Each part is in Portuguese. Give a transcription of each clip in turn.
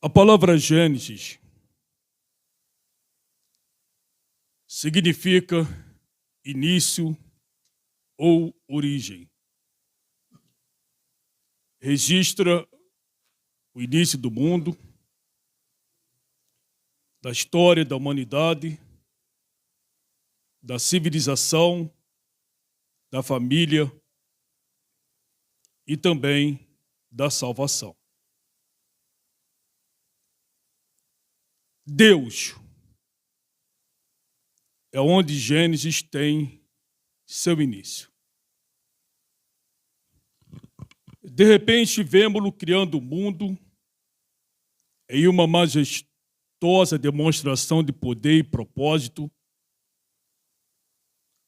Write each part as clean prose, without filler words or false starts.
A palavra Gênesis significa início ou origem. Registra o início do mundo, da história da humanidade, da civilização, da família e também da salvação. Deus é onde Gênesis tem seu início. De repente, vemos-lo criando o mundo em uma majestosa demonstração de poder e propósito,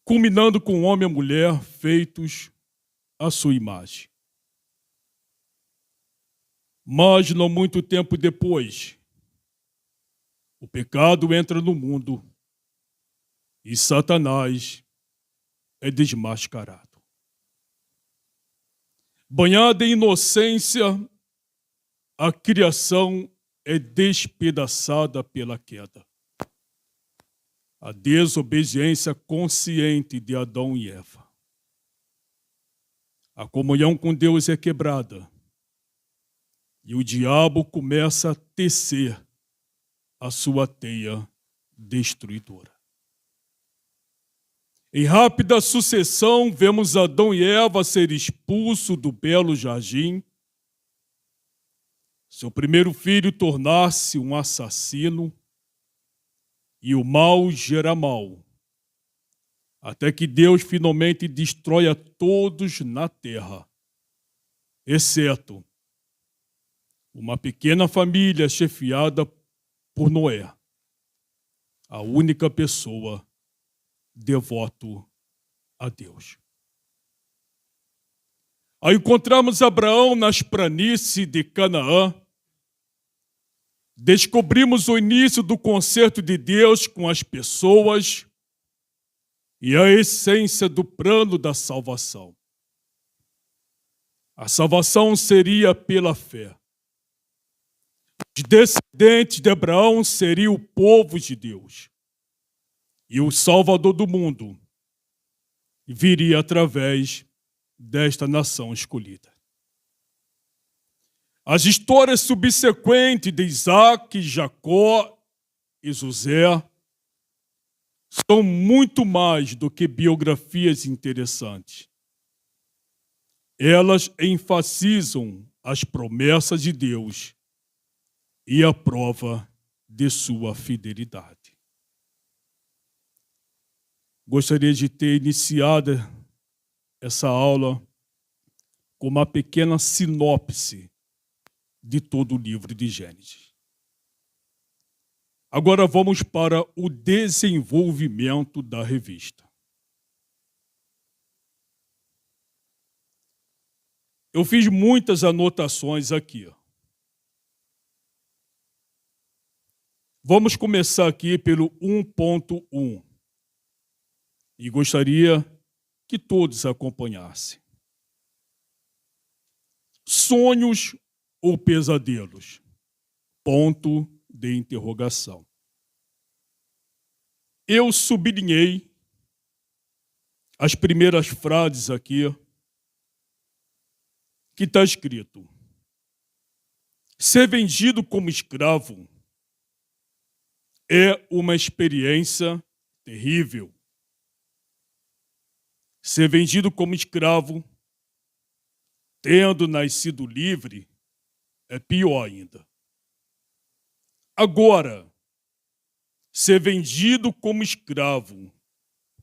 culminando com o homem e a mulher feitos à sua imagem. Mas, não muito tempo depois, o pecado entra no mundo e Satanás é desmascarado. Banhada em inocência, a criação é despedaçada pela queda. A desobediência consciente de Adão e Eva. A comunhão com Deus é quebrada. E o diabo começa a tecer a sua teia destruidora. Em rápida sucessão, vemos Adão e Eva ser expulsos do belo jardim, seu primeiro filho tornar-se um assassino, e o mal gera mal, até que Deus finalmente destrói a todos na terra, exceto uma pequena família chefiada por Noé, a única pessoa devoto a Deus. Ao encontrarmos Abraão nas planícies de Canaã, descobrimos o início do concerto de Deus com as pessoas e a essência do plano da salvação. A salvação seria pela fé. Os descendentes de Abraão seriam o povo de Deus. E o Salvador do mundo viria através desta nação escolhida. As histórias subsequentes de Isaac, Jacó e José são muito mais do que biografias interessantes. Elas enfatizam as promessas de Deus e a prova de sua fidelidade. Gostaria de ter iniciado essa aula com uma pequena sinopse de todo o livro de Gênesis. Agora vamos para o desenvolvimento da revista. Eu fiz muitas anotações aqui. Vamos começar aqui pelo 1.1. E gostaria que todos acompanhassem. Sonhos ou pesadelos? Ponto de interrogação. Eu sublinhei as primeiras frases aqui, que está escrito: ser vendido como escravo é uma experiência terrível. Ser vendido como escravo, tendo nascido livre, é pior ainda. Agora, ser vendido como escravo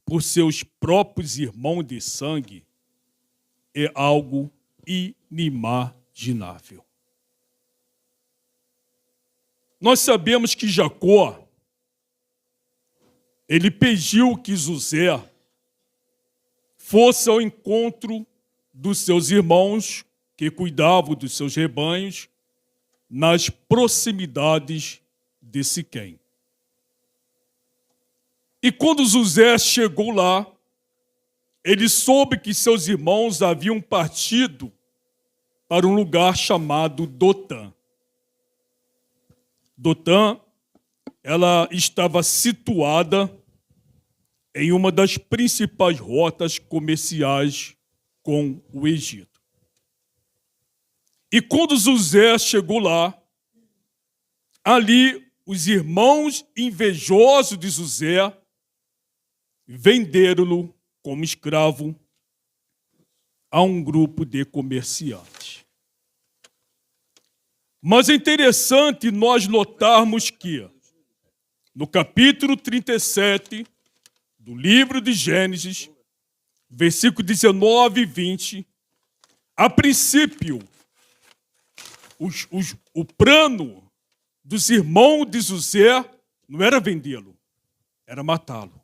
por seus próprios irmãos de sangue é algo inimaginável. Nós sabemos que Jacó, ele pediu que José fosse ao encontro dos seus irmãos que cuidavam dos seus rebanhos nas proximidades de Siquém. E quando José chegou lá, ele soube que seus irmãos haviam partido para um lugar chamado Dotã. Dotã, ela estava situada em uma das principais rotas comerciais com o Egito. E quando José chegou lá, ali os irmãos invejosos de José venderam-no como escravo a um grupo de comerciantes. Mas é interessante nós notarmos que, no capítulo 37 do livro de Gênesis, versículo 19 e 20, a princípio, o plano dos irmãos de José não era vendê-lo, era matá-lo.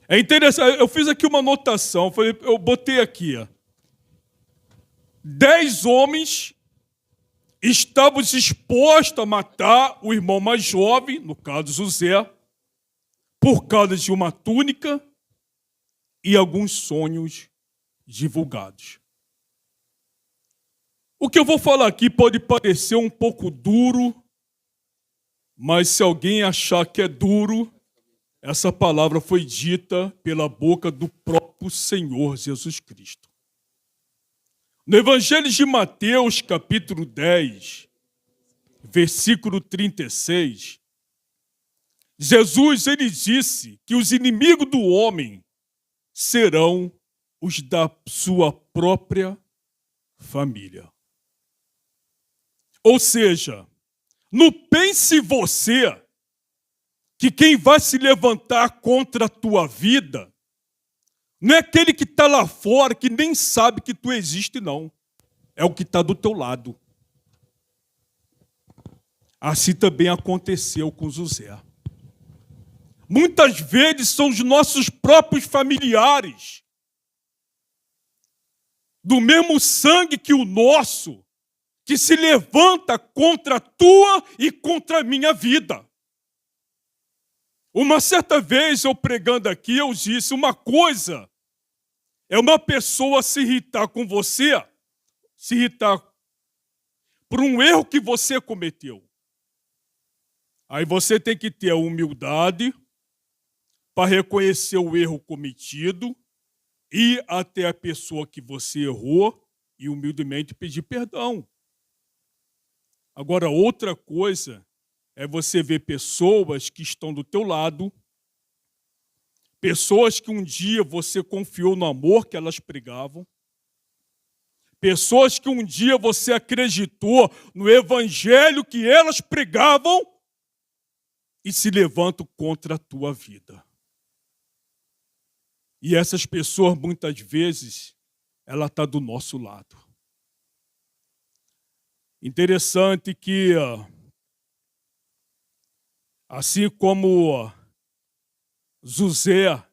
É interessante, eu fiz aqui uma anotação, eu botei aqui, 10 homens estavam dispostos a matar o irmão mais jovem, no caso José, por causa de uma túnica e alguns sonhos divulgados. O que eu vou falar aqui pode parecer um pouco duro, mas se alguém achar que é duro, essa palavra foi dita pela boca do próprio Senhor Jesus Cristo. No Evangelho de Mateus, capítulo 10, versículo 36, Jesus ele disse que os inimigos do homem serão os da sua própria família. Ou seja, não pense você que quem vai se levantar contra a tua vida não é aquele que está lá fora, que nem sabe que tu existe, não. É o que está do teu lado. Assim também aconteceu com José. Muitas vezes são os nossos próprios familiares, do mesmo sangue que o nosso, que se levanta contra a tua e contra a minha vida. Uma certa vez, eu pregando aqui, eu disse, uma coisa é uma pessoa se irritar com você, se irritar por um erro que você cometeu. Aí você tem que ter a humildade para reconhecer o erro cometido, ir até a pessoa que você errou e humildemente pedir perdão. Agora, outra coisa é você ver pessoas que estão do teu lado, pessoas que um dia você confiou no amor que elas pregavam, pessoas que um dia você acreditou no evangelho que elas pregavam e se levantam contra a tua vida. E essas pessoas, muitas vezes, ela está do nosso lado. Interessante que, assim como José,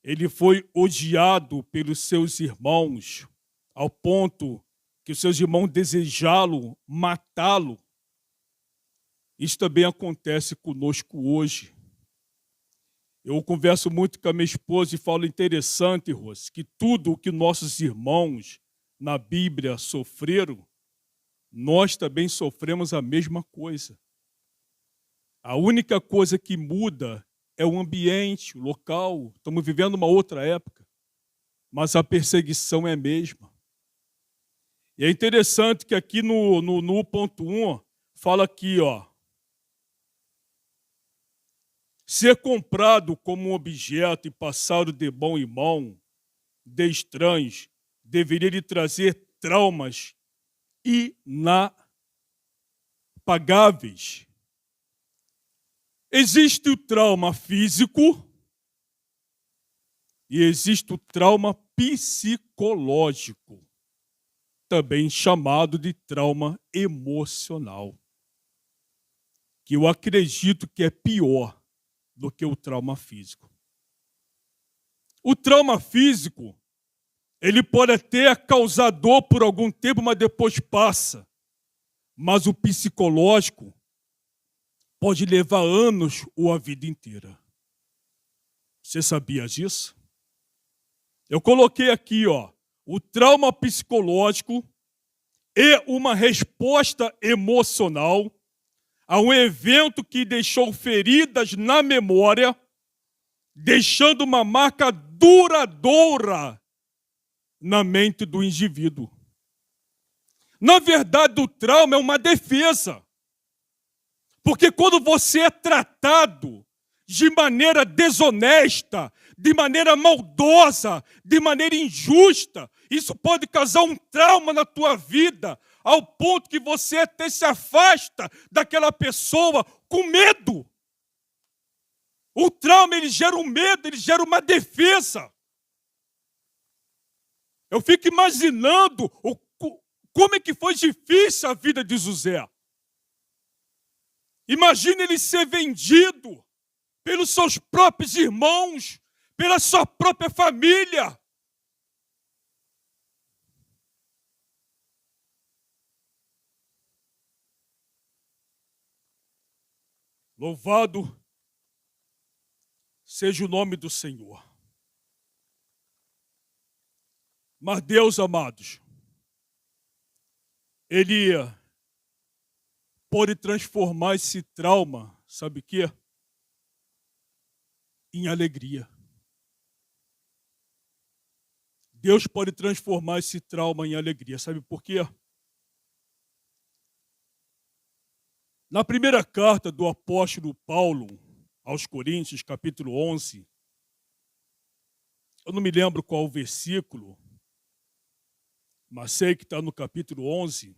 ele foi odiado pelos seus irmãos, ao ponto que os seus irmãos desejaram matá-lo, isso também acontece conosco hoje. Eu converso muito com a minha esposa e falo interessante, Rose, que tudo o que nossos irmãos na Bíblia sofreram, nós também sofremos a mesma coisa. A única coisa que muda é o ambiente, o local. Estamos vivendo uma outra época, mas a perseguição é a mesma. E é interessante que aqui no ponto 1, fala aqui, ser comprado como um objeto e passado de mão em mão de estranhos deveria lhe trazer traumas inapagáveis. Existe o trauma físico e existe o trauma psicológico, também chamado de trauma emocional, que eu acredito que é pior do que o trauma físico. O trauma físico, ele pode até causar dor por algum tempo, mas depois passa. Mas o psicológico pode levar anos ou a vida inteira. Você sabia disso? Eu coloquei aqui, o trauma psicológico, e uma resposta emocional a um evento que deixou feridas na memória, deixando uma marca duradoura na mente do indivíduo. Na verdade, o trauma é uma defesa. Porque quando você é tratado de maneira desonesta, de maneira maldosa, de maneira injusta, isso pode causar um trauma na tua vida, ao ponto que você até se afasta daquela pessoa com medo. O trauma, ele gera um medo, ele gera uma defesa. Eu fico imaginando como é que foi difícil a vida de José. Imagina ele ser vendido pelos seus próprios irmãos, pela sua própria família. Louvado seja o nome do Senhor. Mas Deus, amados, Ele pode transformar esse trauma, sabe o quê? Em alegria. Deus pode transformar esse trauma em alegria. Sabe por quê? Na primeira carta do apóstolo Paulo aos Coríntios, capítulo 11, eu não me lembro qual o versículo, mas sei que está no capítulo 11,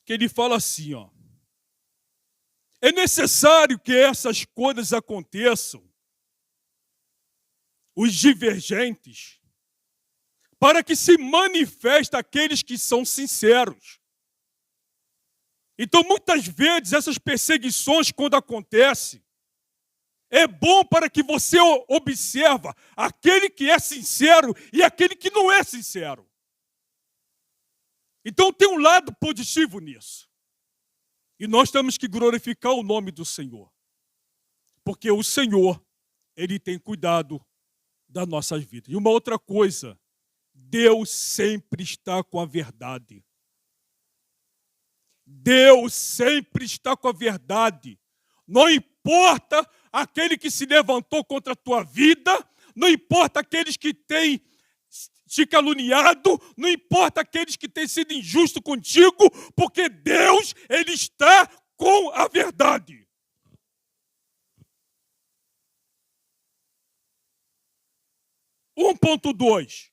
que ele fala assim, ó: é necessário que essas coisas aconteçam, os divergentes, para que se manifestem aqueles que são sinceros. Então, muitas vezes, essas perseguições, quando acontecem, é bom para que você observa aquele que é sincero e aquele que não é sincero. Então, tem um lado positivo nisso. E nós temos que glorificar o nome do Senhor. Porque o Senhor, Ele tem cuidado das nossas vidas. E uma outra coisa, Deus sempre está com a verdade. Deus sempre está com a verdade. Não importa aquele que se levantou contra a tua vida, não importa aqueles que têm te caluniado, não importa aqueles que têm sido injustos contigo, porque Deus, Ele está com a verdade. Ponto 2.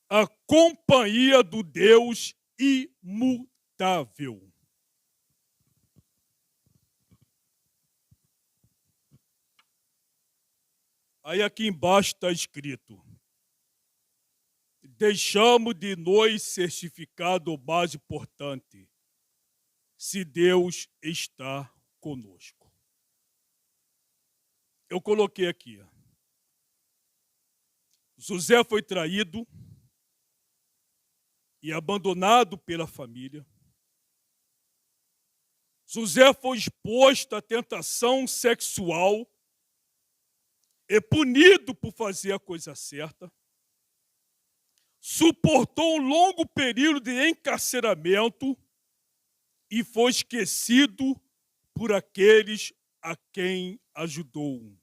A companhia do Deus imutável. Aí aqui embaixo está escrito: deixamos de nós certificar o mais importante, se Deus está conosco. Eu coloquei aqui: José foi traído e abandonado pela família. José foi exposto à tentação sexual e punido por fazer a coisa certa. Suportou um longo período de encarceramento e foi esquecido por aqueles a quem ajudou.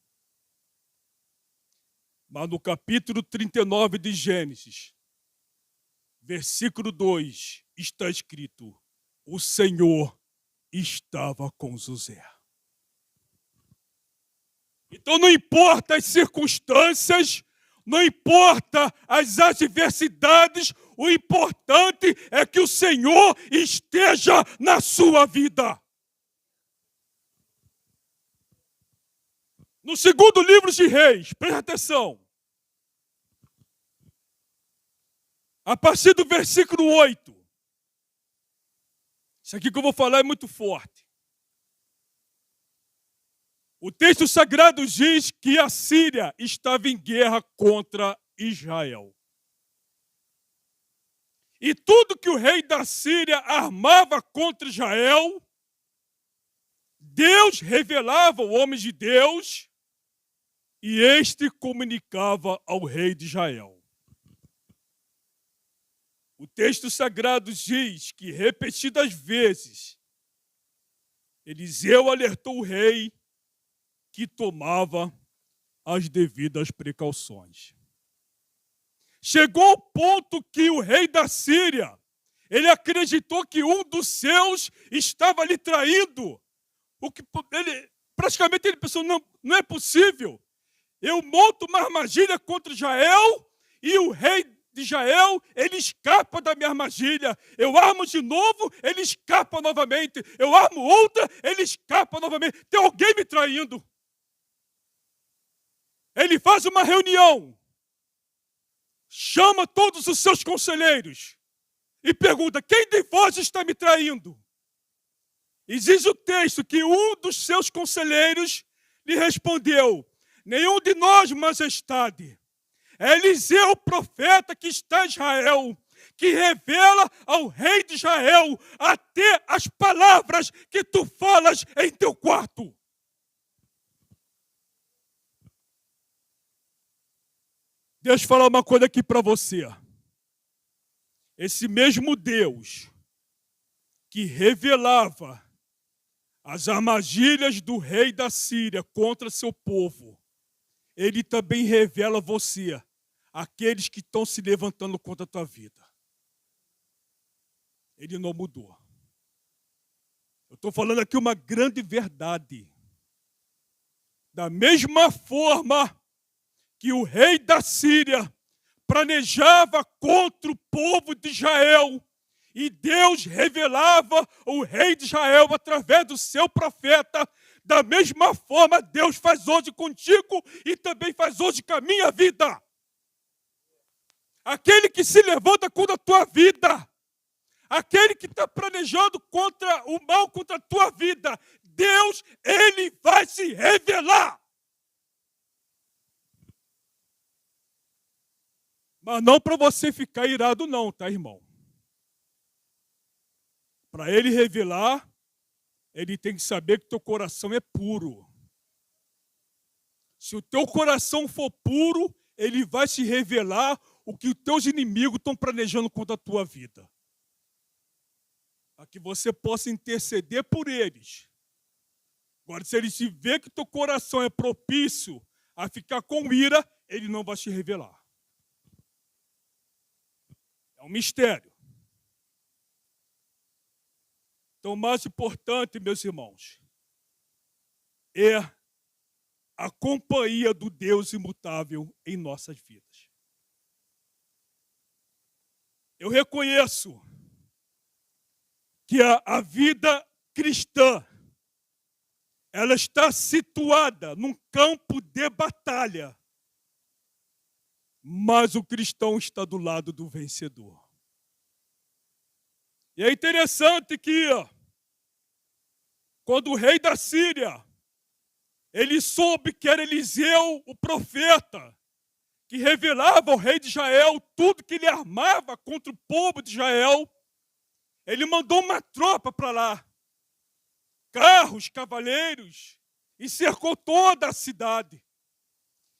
Mas no capítulo 39 de Gênesis, versículo 2, está escrito: o Senhor estava com José. Então não importa as circunstâncias, não importa as adversidades, o importante é que o Senhor esteja na sua vida. No segundo livro de Reis, presta atenção. A partir do versículo 8. Isso aqui que eu vou falar é muito forte. O texto sagrado diz que a Síria estava em guerra contra Israel. E tudo que o rei da Síria armava contra Israel, Deus revelava ao homem de Deus e este comunicava ao rei de Israel. O texto sagrado diz que, repetidas vezes, Eliseu alertou o rei que tomava as devidas precauções. Chegou ao ponto que o rei da Síria, ele acreditou que um dos seus estava lhe traindo. Praticamente ele pensou, não é possível. Eu monto uma armadilha contra Israel e o rei de Israel, ele escapa da minha armadilha. Eu armo de novo, ele escapa novamente. Eu armo outra, ele escapa novamente. Tem alguém me traindo. Ele faz uma reunião, chama todos os seus conselheiros e pergunta, quem de vós está me traindo? E diz o texto que um dos seus conselheiros lhe respondeu, nenhum de nós, majestade. É Eliseu, o profeta que está em Israel, que revela ao rei de Israel até as palavras que tu falas em teu quarto. Deixa eu falar uma coisa aqui para você. Esse mesmo Deus que revelava as armadilhas do rei da Síria contra seu povo, ele também revela a você, aqueles que estão se levantando contra a tua vida. Ele não mudou. Eu estou falando aqui uma grande verdade. Da mesma forma que o rei da Síria planejava contra o povo de Israel, e Deus revelava o rei de Israel através do seu profeta, da mesma forma Deus faz hoje contigo e também faz hoje com a minha vida. Aquele que se levanta contra a tua vida, aquele que está planejando contra o mal contra a tua vida, Deus, ele vai se revelar. Mas não para você ficar irado não, tá, irmão? Para ele revelar, ele tem que saber que teu coração é puro. Se o teu coração for puro, ele vai se revelar o que os teus inimigos estão planejando contra a tua vida. Para que você possa interceder por eles. Agora, se ele se vê que teu coração é propício a ficar com ira, ele não vai se revelar. É um mistério. Então, o mais importante, meus irmãos, é a companhia do Deus imutável em nossas vidas. Eu reconheço que a vida cristã, ela está situada num campo de batalha, mas o cristão está do lado do vencedor. E é interessante que, quando o rei da Síria, ele soube que era Eliseu, o profeta, que revelava ao rei de Israel tudo que ele armava contra o povo de Israel, ele mandou uma tropa para lá, carros, cavaleiros, e cercou toda a cidade.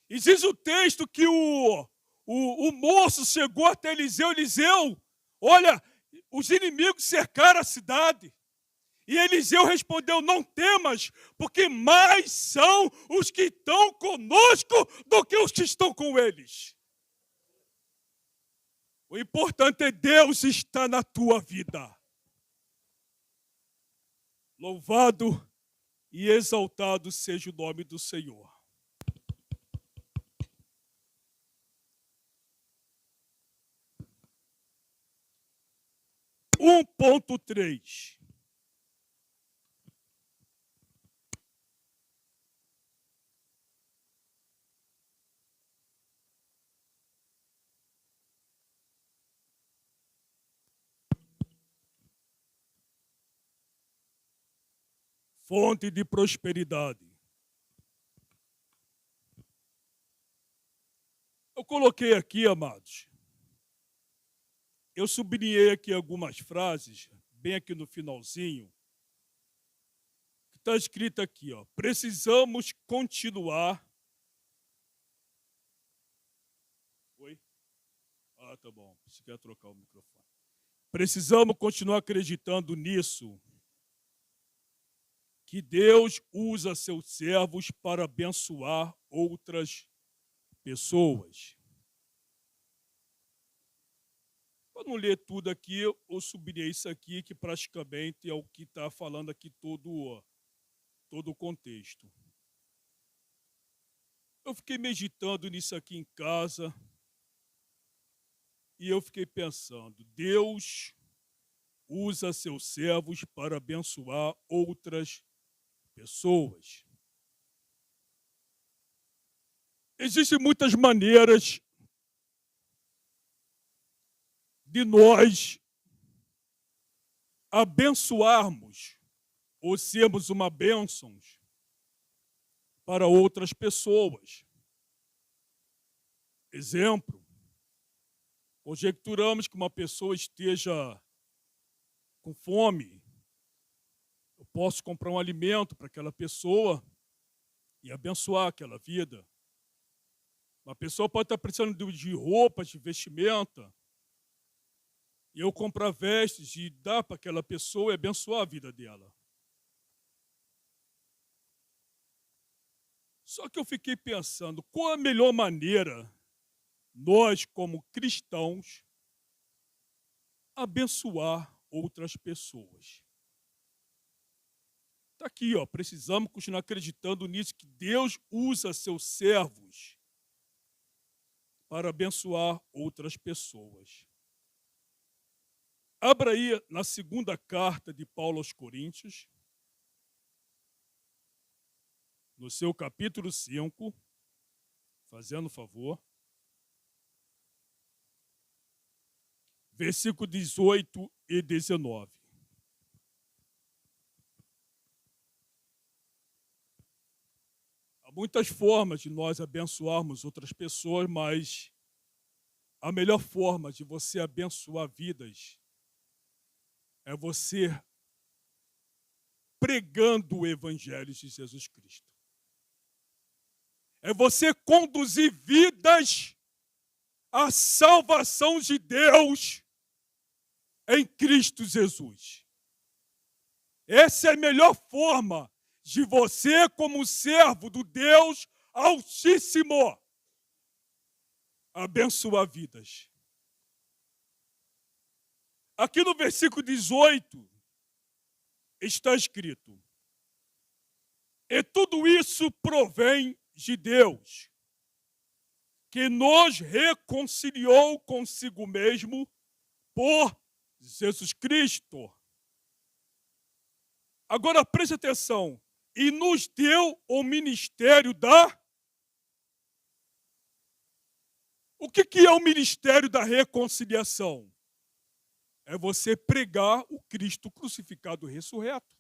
E diz o texto que o moço chegou até Eliseu, olha, os inimigos cercaram a cidade. E Eliseu respondeu, não temas, porque mais são os que estão conosco do que os que estão com eles. O importante é Deus estar na tua vida. Louvado e exaltado seja o nome do Senhor. Ponto 3. Fonte de prosperidade. Eu coloquei aqui, amados, eu sublinhei aqui algumas frases, bem aqui no finalzinho, que está escrito aqui, precisamos continuar Ah, tá bom. Você quer trocar o microfone. Precisamos continuar acreditando nisso, que Deus usa seus servos para abençoar outras pessoas. Para não ler tudo aqui, eu sublinhei isso aqui, que praticamente é o que está falando aqui todo o contexto. Eu fiquei meditando nisso aqui em casa e eu fiquei pensando, Deus usa seus servos para abençoar outras pessoas. Existem muitas maneiras de nós abençoarmos ou sermos uma bênção para outras pessoas. Exemplo, conjecturamos que uma pessoa esteja com fome. Eu posso comprar um alimento para aquela pessoa e abençoar aquela vida. Uma pessoa pode estar precisando de roupas, de vestimenta, e eu comprar vestes e dar para aquela pessoa e abençoar a vida dela. Só que eu fiquei pensando, qual a melhor maneira nós, como cristãos, abençoar outras pessoas? Está aqui, ó, precisamos continuar acreditando nisso, que Deus usa seus servos para abençoar outras pessoas. Abra aí na segunda carta de Paulo aos Coríntios, no seu capítulo 5, fazendo favor, versículo 18 e 19. Há muitas formas de nós abençoarmos outras pessoas, mas a melhor forma de você abençoar vidas é você pregando o Evangelho de Jesus Cristo. É você conduzir vidas à salvação de Deus em Cristo Jesus. Essa é a melhor forma de você, como servo do Deus Altíssimo, abençoar vidas. Aqui no versículo 18 está escrito: e tudo isso provém de Deus, que nos reconciliou consigo mesmo por Jesus Cristo. Agora preste atenção. E nos deu o ministério da... O que é o ministério da reconciliação? É você pregar o Cristo crucificado e ressurreto.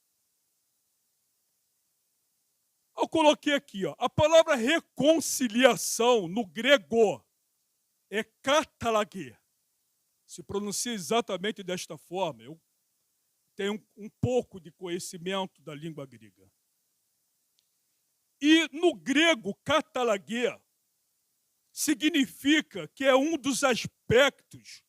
Eu coloquei aqui, ó, a palavra reconciliação no grego é katalagê. Se pronuncia exatamente desta forma. Eu tenho um pouco de conhecimento da língua grega. E no grego, katalagê significa que é um dos aspectos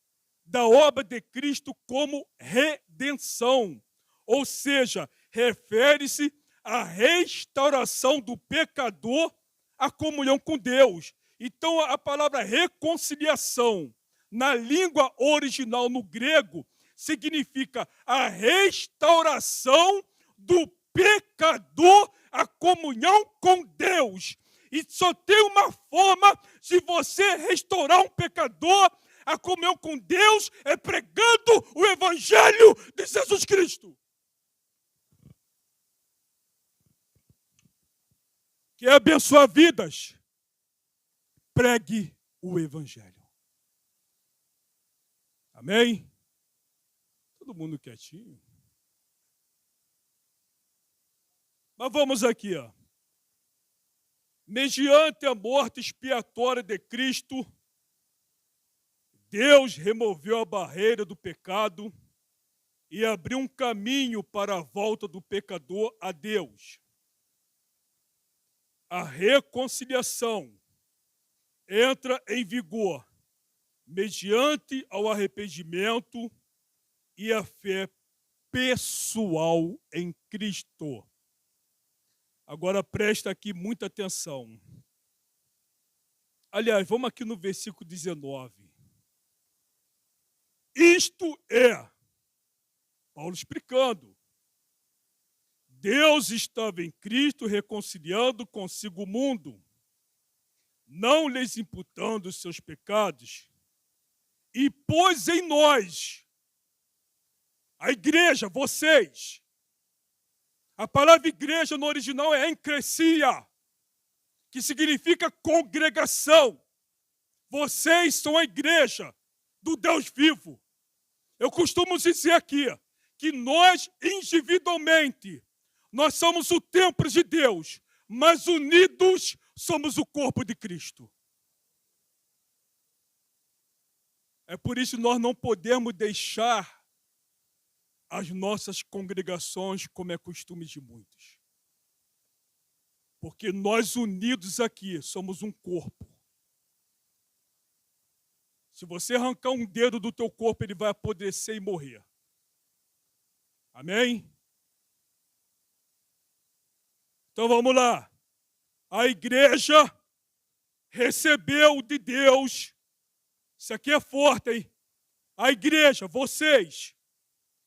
da obra de Cristo como redenção. Ou seja, refere-se à restauração do pecador à comunhão com Deus. Então, a palavra reconciliação, na língua original, no grego, significa a restauração do pecador à comunhão com Deus. E só tem uma forma de você restaurar um pecador à comunhão com Deus, é pregando o Evangelho de Jesus Cristo. Quer abençoar vidas? Pregue o Evangelho. Amém? Todo mundo quietinho. Mas vamos aqui, ó. Mediante a morte expiatória de Cristo, Deus removeu a barreira do pecado e abriu um caminho para a volta do pecador a Deus. A reconciliação entra em vigor mediante ao arrependimento e a fé pessoal em Cristo. Agora presta aqui muita atenção. Aliás, vamos aqui no versículo 19. Isto é, Paulo explicando, Deus estava em Cristo reconciliando consigo o mundo, não lhes imputando os seus pecados, e pôs em nós, a igreja, vocês. A palavra igreja no original é encrecia, que significa congregação. Vocês são a igreja do Deus vivo. Eu costumo dizer aqui que nós, individualmente, nós somos o templo de Deus, mas unidos somos o corpo de Cristo. É por isso que nós não podemos deixar as nossas congregações como é costume de muitos. Porque nós unidos aqui somos um corpo. Se você arrancar um dedo do teu corpo, ele vai apodrecer e morrer. Amém? Então vamos lá. A igreja recebeu de Deus. Isso aqui é forte, hein? A igreja, vocês,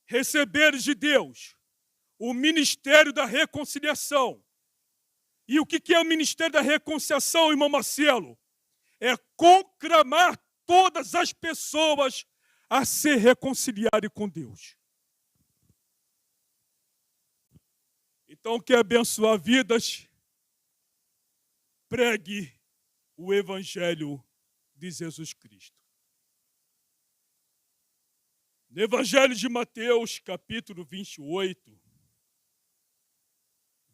receberam de Deus o ministério da reconciliação. E o que é o ministério da reconciliação, irmão Marcelo? É conclamar todas as pessoas a se reconciliarem com Deus. Então, quer abençoar vidas? Pregue o Evangelho de Jesus Cristo. No Evangelho de Mateus, capítulo 28,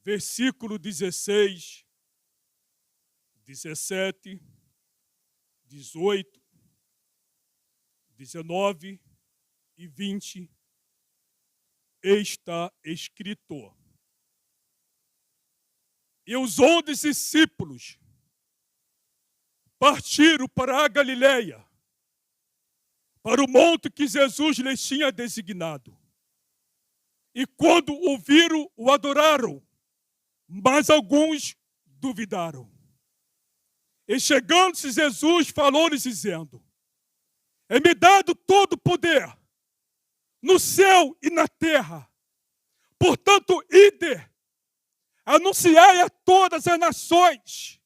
versículo 16, 17, 18, 19 e 20, está escrito: e os 11 discípulos partiram para a Galileia, para o monte que Jesus lhes tinha designado. E quando o viram, o adoraram, mas alguns duvidaram. E chegando-se Jesus, falou-lhes dizendo: é-me dado todo o poder, no céu e na terra. Portanto, ide, anunciai a todas as nações,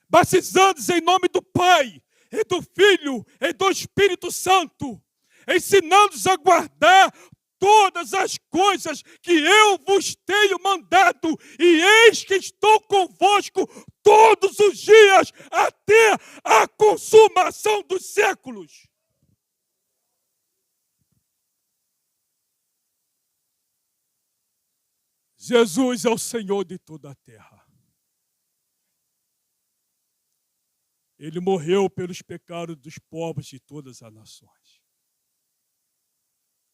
batizando-os em nome do Pai, e do Filho, e do Espírito Santo, ensinando-os a guardar todas as coisas que eu vos tenho mandado, e eis que estou convosco todos os dias, até a consumação dos séculos. Jesus é o Senhor de toda a terra. Ele morreu pelos pecados dos povos de todas as nações.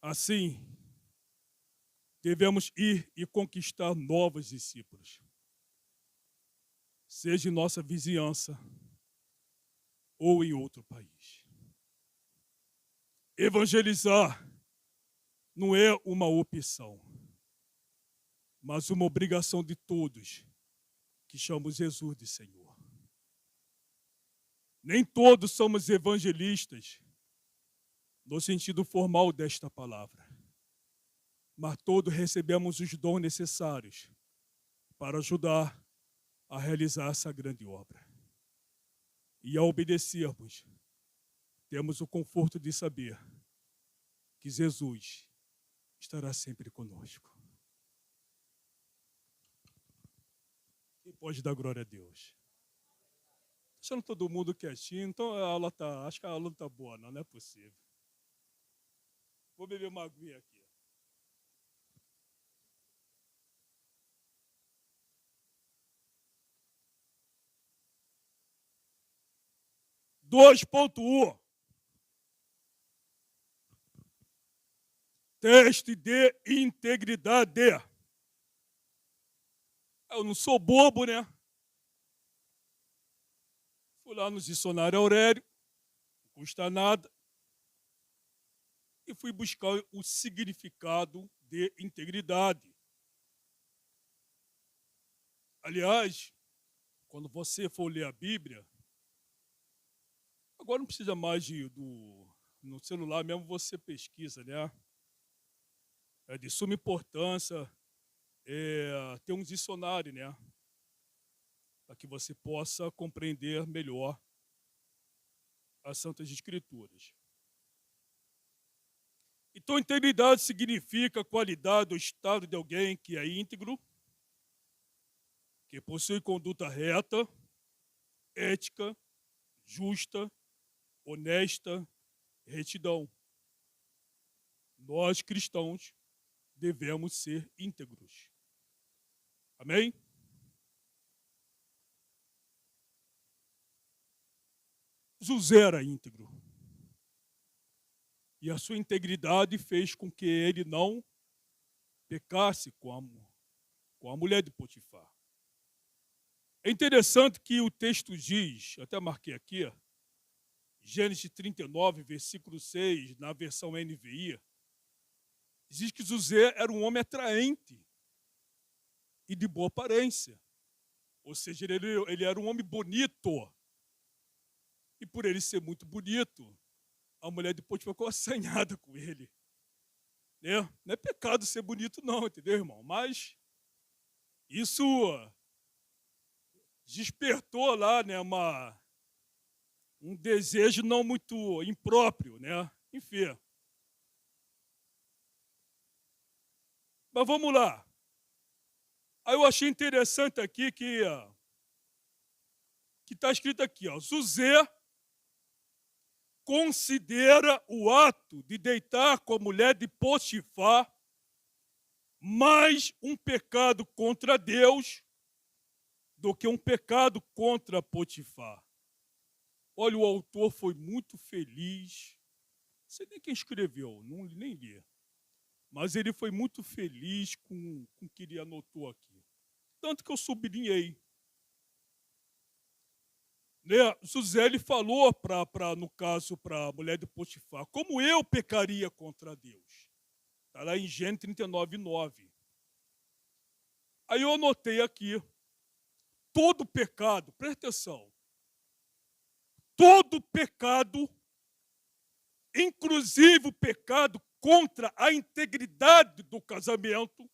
Assim, devemos ir e conquistar novos discípulos, seja em nossa vizinhança ou em outro país. Evangelizar não é uma opção, mas uma obrigação de todos que chamam Jesus de Senhor. Nem todos somos evangelistas no sentido formal desta palavra, mas todos recebemos os dons necessários para ajudar a realizar essa grande obra. E ao obedecermos, temos o conforto de saber que Jesus estará sempre conosco. Quem pode dar glória a Deus? Deixando todo mundo quietinho, então acho que a aula não está boa, não é possível. Vou beber uma aguinha aqui. (2.1) Teste de integridade. Eu não sou bobo, né? Fui lá no dicionário Aurélio, custa nada, e fui buscar o significado de integridade. Aliás, quando você for ler a Bíblia, agora não precisa mais no celular mesmo você pesquisa, né? É de suma importância ter um dicionário, né? Para que você possa compreender melhor as Santas Escrituras. Então, integridade significa a qualidade ou estado de alguém que é íntegro, que possui conduta reta, ética, justa, honesta, retidão. Nós, cristãos, devemos ser íntegros. Amém? José era íntegro. E a sua integridade fez com que ele não pecasse com a mulher de Potifar. É interessante que o texto diz, até marquei aqui, Gênesis 39, versículo 6, na versão NVI, diz que José era um homem atraente e de boa aparência. Ou seja, ele era um homem bonito. E por ele ser muito bonito, a mulher de Potifar ficou assanhada com ele. Né? Não é pecado ser bonito não, entendeu, irmão? Mas isso despertou lá, né, um desejo não muito impróprio, né? Enfim. Mas vamos lá. Aí eu achei interessante aqui que está escrito aqui, ó, José considera o ato de deitar com a mulher de Potifar mais um pecado contra Deus do que um pecado contra Potifar. Olha, o autor foi muito feliz. Não sei nem quem escreveu, nem li. Mas ele foi muito feliz com o que ele anotou aqui. Tanto que eu sublinhei. Né? José ele falou, no caso, para a mulher de Potifar, como eu pecaria contra Deus. Está lá em Gênesis 39, 9. Aí eu anotei aqui, todo pecado, presta atenção, todo pecado, inclusive o pecado contra a integridade do casamento,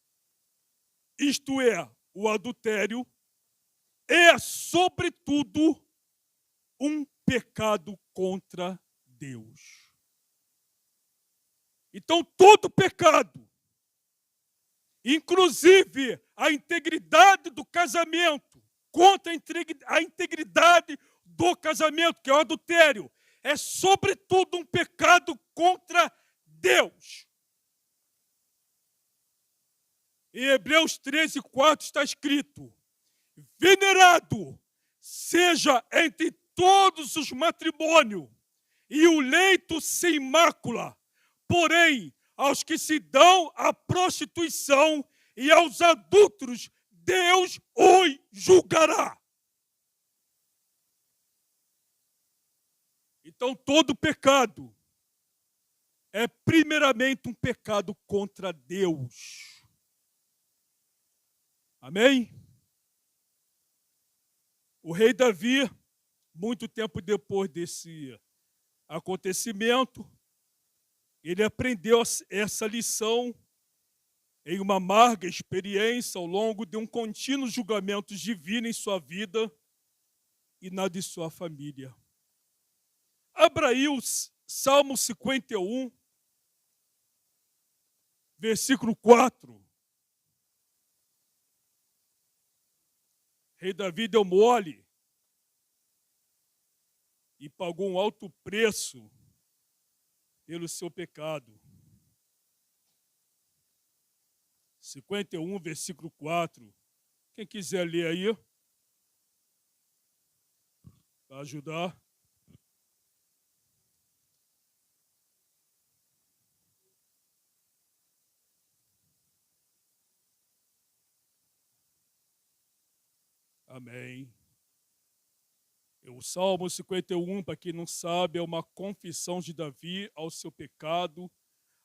isto é, o adultério, é, sobretudo, um pecado contra Deus. Então, todo pecado, inclusive a integridade do casamento, contra a integridade do casamento, que é o adultério, é sobretudo um pecado contra Deus. Em Hebreus 13, 4 está escrito: venerado seja entre todos os matrimônios e o leito sem mácula, porém, aos que se dão à prostituição e aos adúlteros, Deus os julgará. Então, todo pecado é primeiramente um pecado contra Deus. Amém? O rei Davi, muito tempo depois desse acontecimento, ele aprendeu essa lição em uma amarga experiência ao longo de um contínuo julgamento divino em sua vida e na de sua família. Abra aí o Salmo 51, versículo 4. Rei Davi deu mole e pagou um alto preço pelo seu pecado. 51, versículo 4. Quem quiser ler aí, para ajudar. Amém. O Salmo 51, para quem não sabe, é uma confissão de Davi ao seu pecado,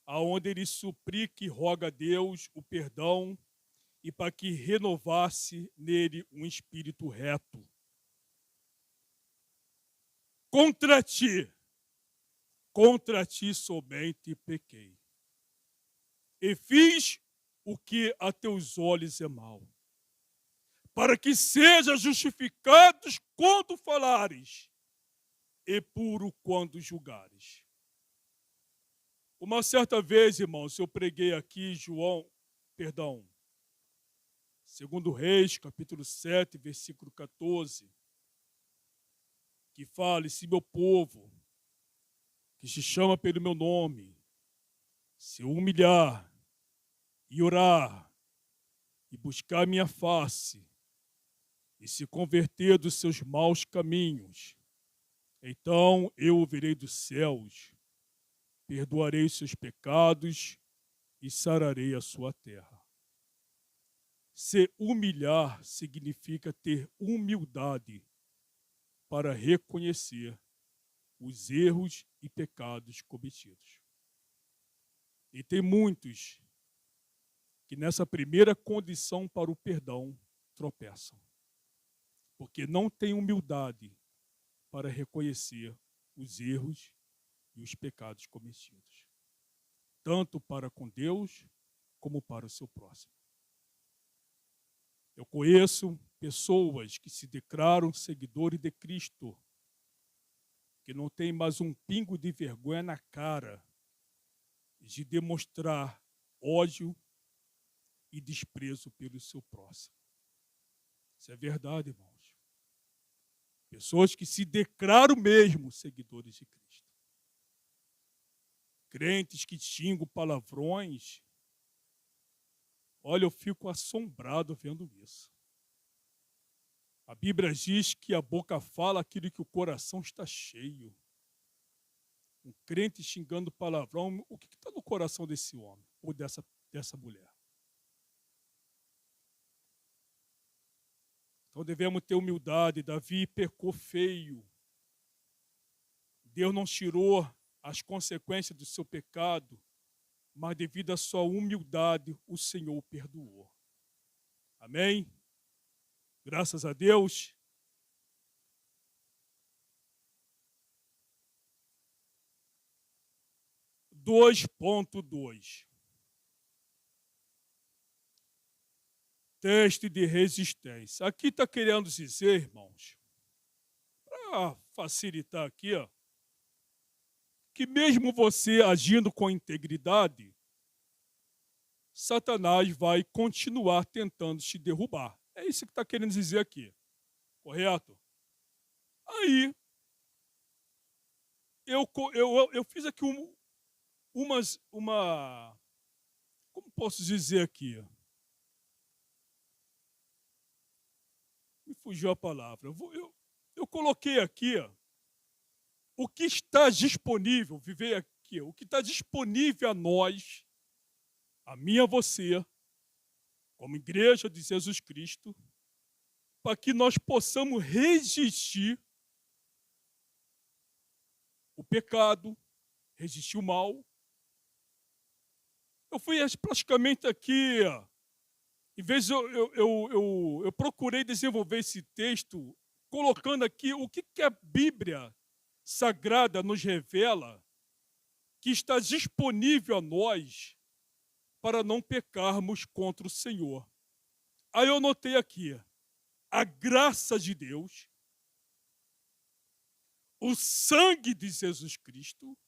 aonde ele suplica e roga a Deus o perdão e para que renovasse nele um espírito reto. Contra ti somente pequei, e fiz o que a teus olhos é mal, para que sejam justificados quando falares, e puro quando julgares. Uma certa vez, irmãos, eu preguei aqui, 2 Reis, capítulo 7, versículo 14, que fala: se meu povo, que se chama pelo meu nome, se humilhar e orar e buscar minha face e se converter dos seus maus caminhos, então eu ouvirei dos céus, perdoarei os seus pecados e sararei a sua terra. Se humilhar significa ter humildade para reconhecer os erros e pecados cometidos. E tem muitos que nessa primeira condição para o perdão tropeçam, porque não têm humildade para reconhecer os erros e os pecados cometidos, tanto para com Deus como para o seu próximo. Eu conheço pessoas que se declaram seguidores de Cristo, que não têm mais um pingo de vergonha na cara de demonstrar ódio e desprezo pelo seu próximo. Isso é verdade, irmãos. Pessoas que se declaram mesmo seguidores de Cristo. Crentes que xingam palavrões. Olha, eu fico assombrado vendo isso. A Bíblia diz que a boca fala aquilo que o coração está cheio. Um crente xingando palavrão, o que está no coração desse homem ou dessa mulher? Então devemos ter humildade. Davi pecou feio. Deus não tirou as consequências do seu pecado, mas devido à sua humildade, o Senhor o perdoou. Amém? Graças a Deus. (2.2) Teste de resistência. Aqui está querendo dizer, irmãos, para facilitar aqui, ó, que mesmo você agindo com integridade, Satanás vai continuar tentando te derrubar. É isso que está querendo dizer aqui. Correto? Aí, eu fiz aqui como posso dizer aqui? Me fugiu a palavra. Eu coloquei aqui, ó, o que está disponível, viver aqui, o que está disponível a nós, a mim e a você, como igreja de Jesus Cristo, para que nós possamos resistir o pecado, resistir o mal. Eu fui praticamente aqui, ó, em vez de eu procurei desenvolver esse texto, colocando aqui o que a Bíblia Sagrada nos revela que está disponível a nós para não pecarmos contra o Senhor. Aí eu notei aqui a graça de Deus, o sangue de Jesus Cristo,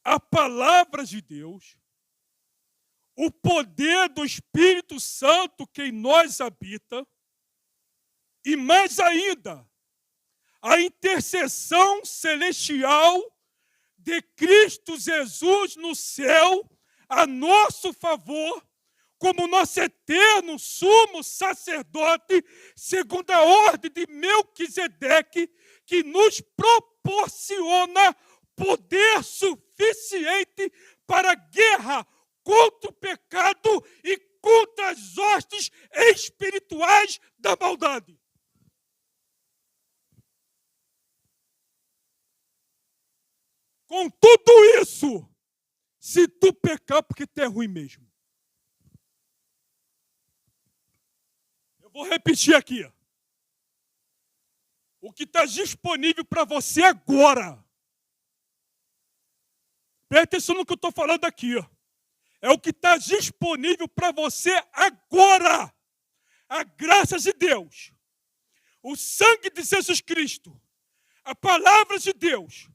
a palavra de Deus, o poder do Espírito Santo que em nós habita, e mais ainda, a intercessão celestial de Cristo Jesus no céu, a nosso favor, como nosso eterno sumo sacerdote, segundo a ordem de Melquisedeque, que nos proporciona poder suficiente para a guerra contra o pecado e contra as hostes espirituais da maldade. Com tudo isso, se tu pecar, porque tu é ruim mesmo. Eu vou repetir aqui. O que está disponível para você agora. Presta atenção no que eu estou falando aqui. É o que está disponível para você agora. A graça de Deus. O sangue de Jesus Cristo. A palavra de Deus.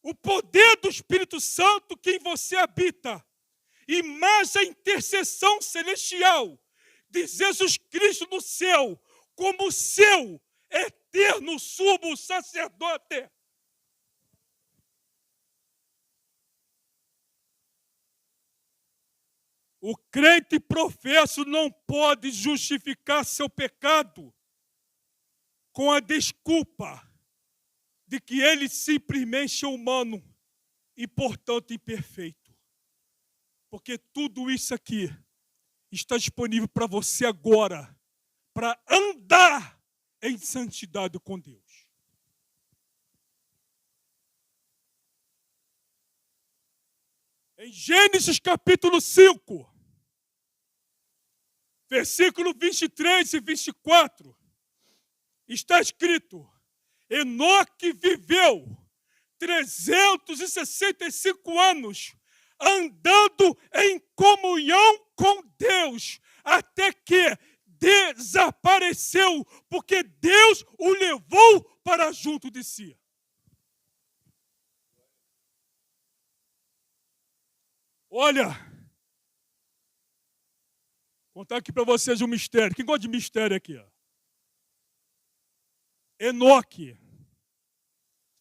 O poder do Espírito Santo que em você habita. E mais a intercessão celestial de Jesus Cristo no céu. Como seu eterno sumo sacerdote. O crente professo não pode justificar seu pecado com a desculpa de que ele simplesmente é humano e, portanto, imperfeito. Porque tudo isso aqui está disponível para você agora, para andar em santidade com Deus. Em Gênesis capítulo 5, versículo 23 e 24, está escrito: Enoque viveu 365 anos andando em comunhão com Deus, até que desapareceu, porque Deus o levou para junto de si. Olha, vou contar aqui para vocês um mistério. Quem gosta de mistério aqui? Enoque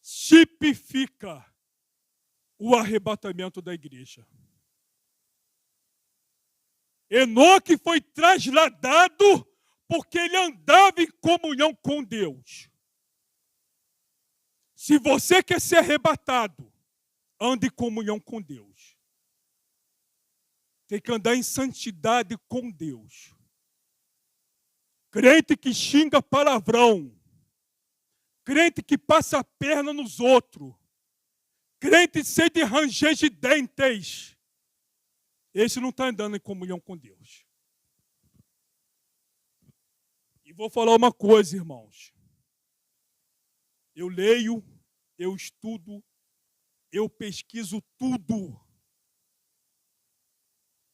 tipifica o arrebatamento da igreja. Enoque foi trasladado porque ele andava em comunhão com Deus. Se você quer ser arrebatado, ande em comunhão com Deus. Tem que andar em santidade com Deus. Crente que xinga palavrão. Crente que passa a perna nos outros. Crente sem de ranger de dentes. Esse não está andando em comunhão com Deus. E vou falar uma coisa, irmãos. Eu leio, eu estudo, eu pesquiso tudo.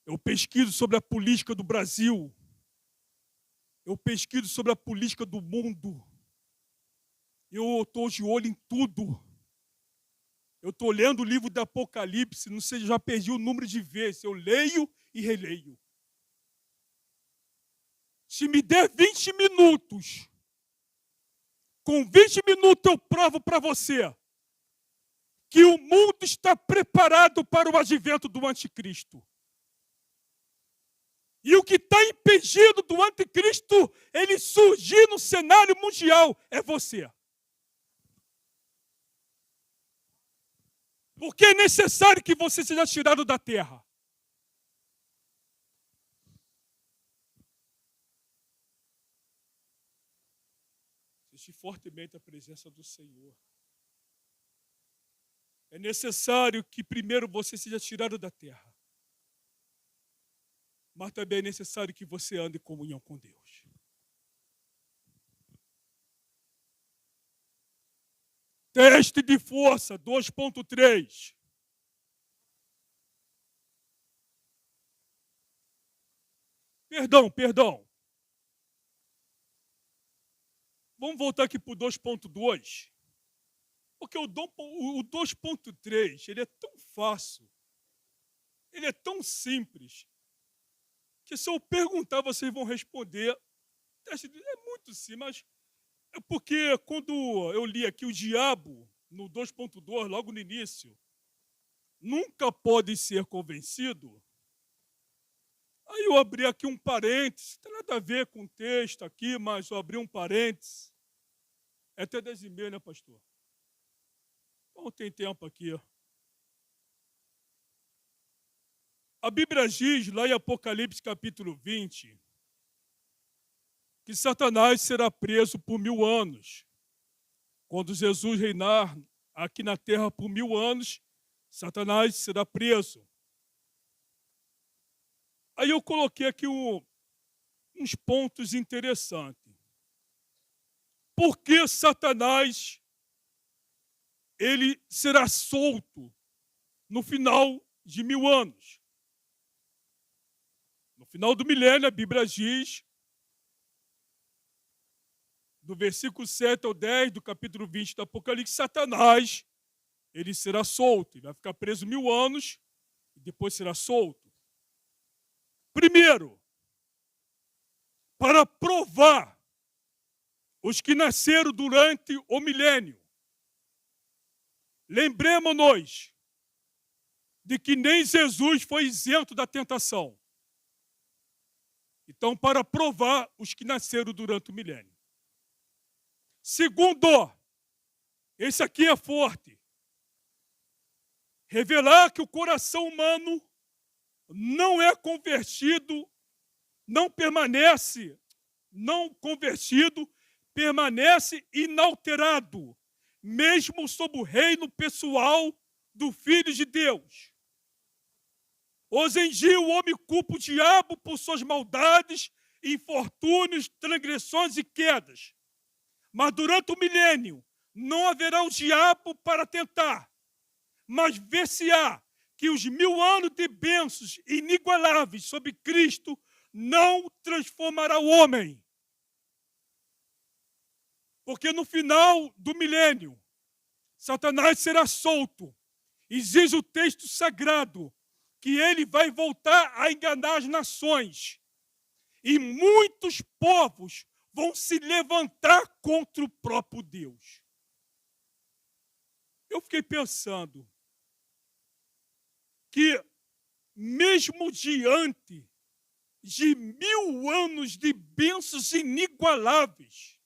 Eu pesquiso sobre a política do Brasil. Eu pesquiso sobre a política do mundo. Eu estou de olho em tudo. Eu estou lendo o livro do Apocalipse, não sei, já perdi o número de vezes. Eu leio e releio. Se me der 20 minutos, com 20 minutos eu provo para você que o mundo está preparado para o advento do anticristo. E o que está impedindo do anticristo ele surgir no cenário mundial é você. Porque é necessário que você seja tirado da terra. Existe fortemente a presença do Senhor. É necessário que primeiro você seja tirado da terra. Mas também é necessário que você ande em comunhão com Deus. Teste de força 2.3. Perdão. Vamos voltar aqui para o 2.2. Porque o 2.3, ele é tão fácil. Ele é tão simples. Que se eu perguntar, vocês vão responder. É muito simples, mas é porque quando eu li aqui o diabo, no 2.2, logo no início, nunca pode ser convencido. Aí eu abri aqui um parênteses, não tem nada a ver com o texto aqui, mas eu abri um parênteses. É até 10h30, né, pastor? Então tem tempo aqui. A Bíblia diz, lá em Apocalipse capítulo 20, que Satanás será preso por 1000 anos. Quando Jesus reinar aqui na terra por 1000 anos, Satanás será preso. Aí eu coloquei aqui uns pontos interessantes. Por que Satanás ele será solto no final de 1000 anos? No final do milênio, a Bíblia diz, do versículo 7 ao 10 do capítulo 20 do Apocalipse, Satanás ele será solto. Ele vai ficar preso 1000 anos e depois será solto. Primeiro, para provar os que nasceram durante o milênio. Lembremos-nos de que nem Jesus foi isento da tentação. Então, para provar os que nasceram durante o milênio. Segundo, esse aqui é forte. Revelar que o coração humano não é convertido, não permanece, não convertido, permanece inalterado, mesmo sob o reino pessoal do Filho de Deus. Hoje em dia, o homem culpa o diabo por suas maldades, infortúnios, transgressões e quedas. Mas durante o milênio, não haverá o diabo para tentar, mas ver-se-á que os 1000 anos de bênçãos inigualáveis sobre Cristo não transformará o homem. Porque no final do milênio, Satanás será solto. Exige o texto sagrado que ele vai voltar a enganar as nações. E muitos povos vão se levantar contra o próprio Deus. Eu fiquei pensando que, mesmo diante de 1000 anos de bênçãos inigualáveis,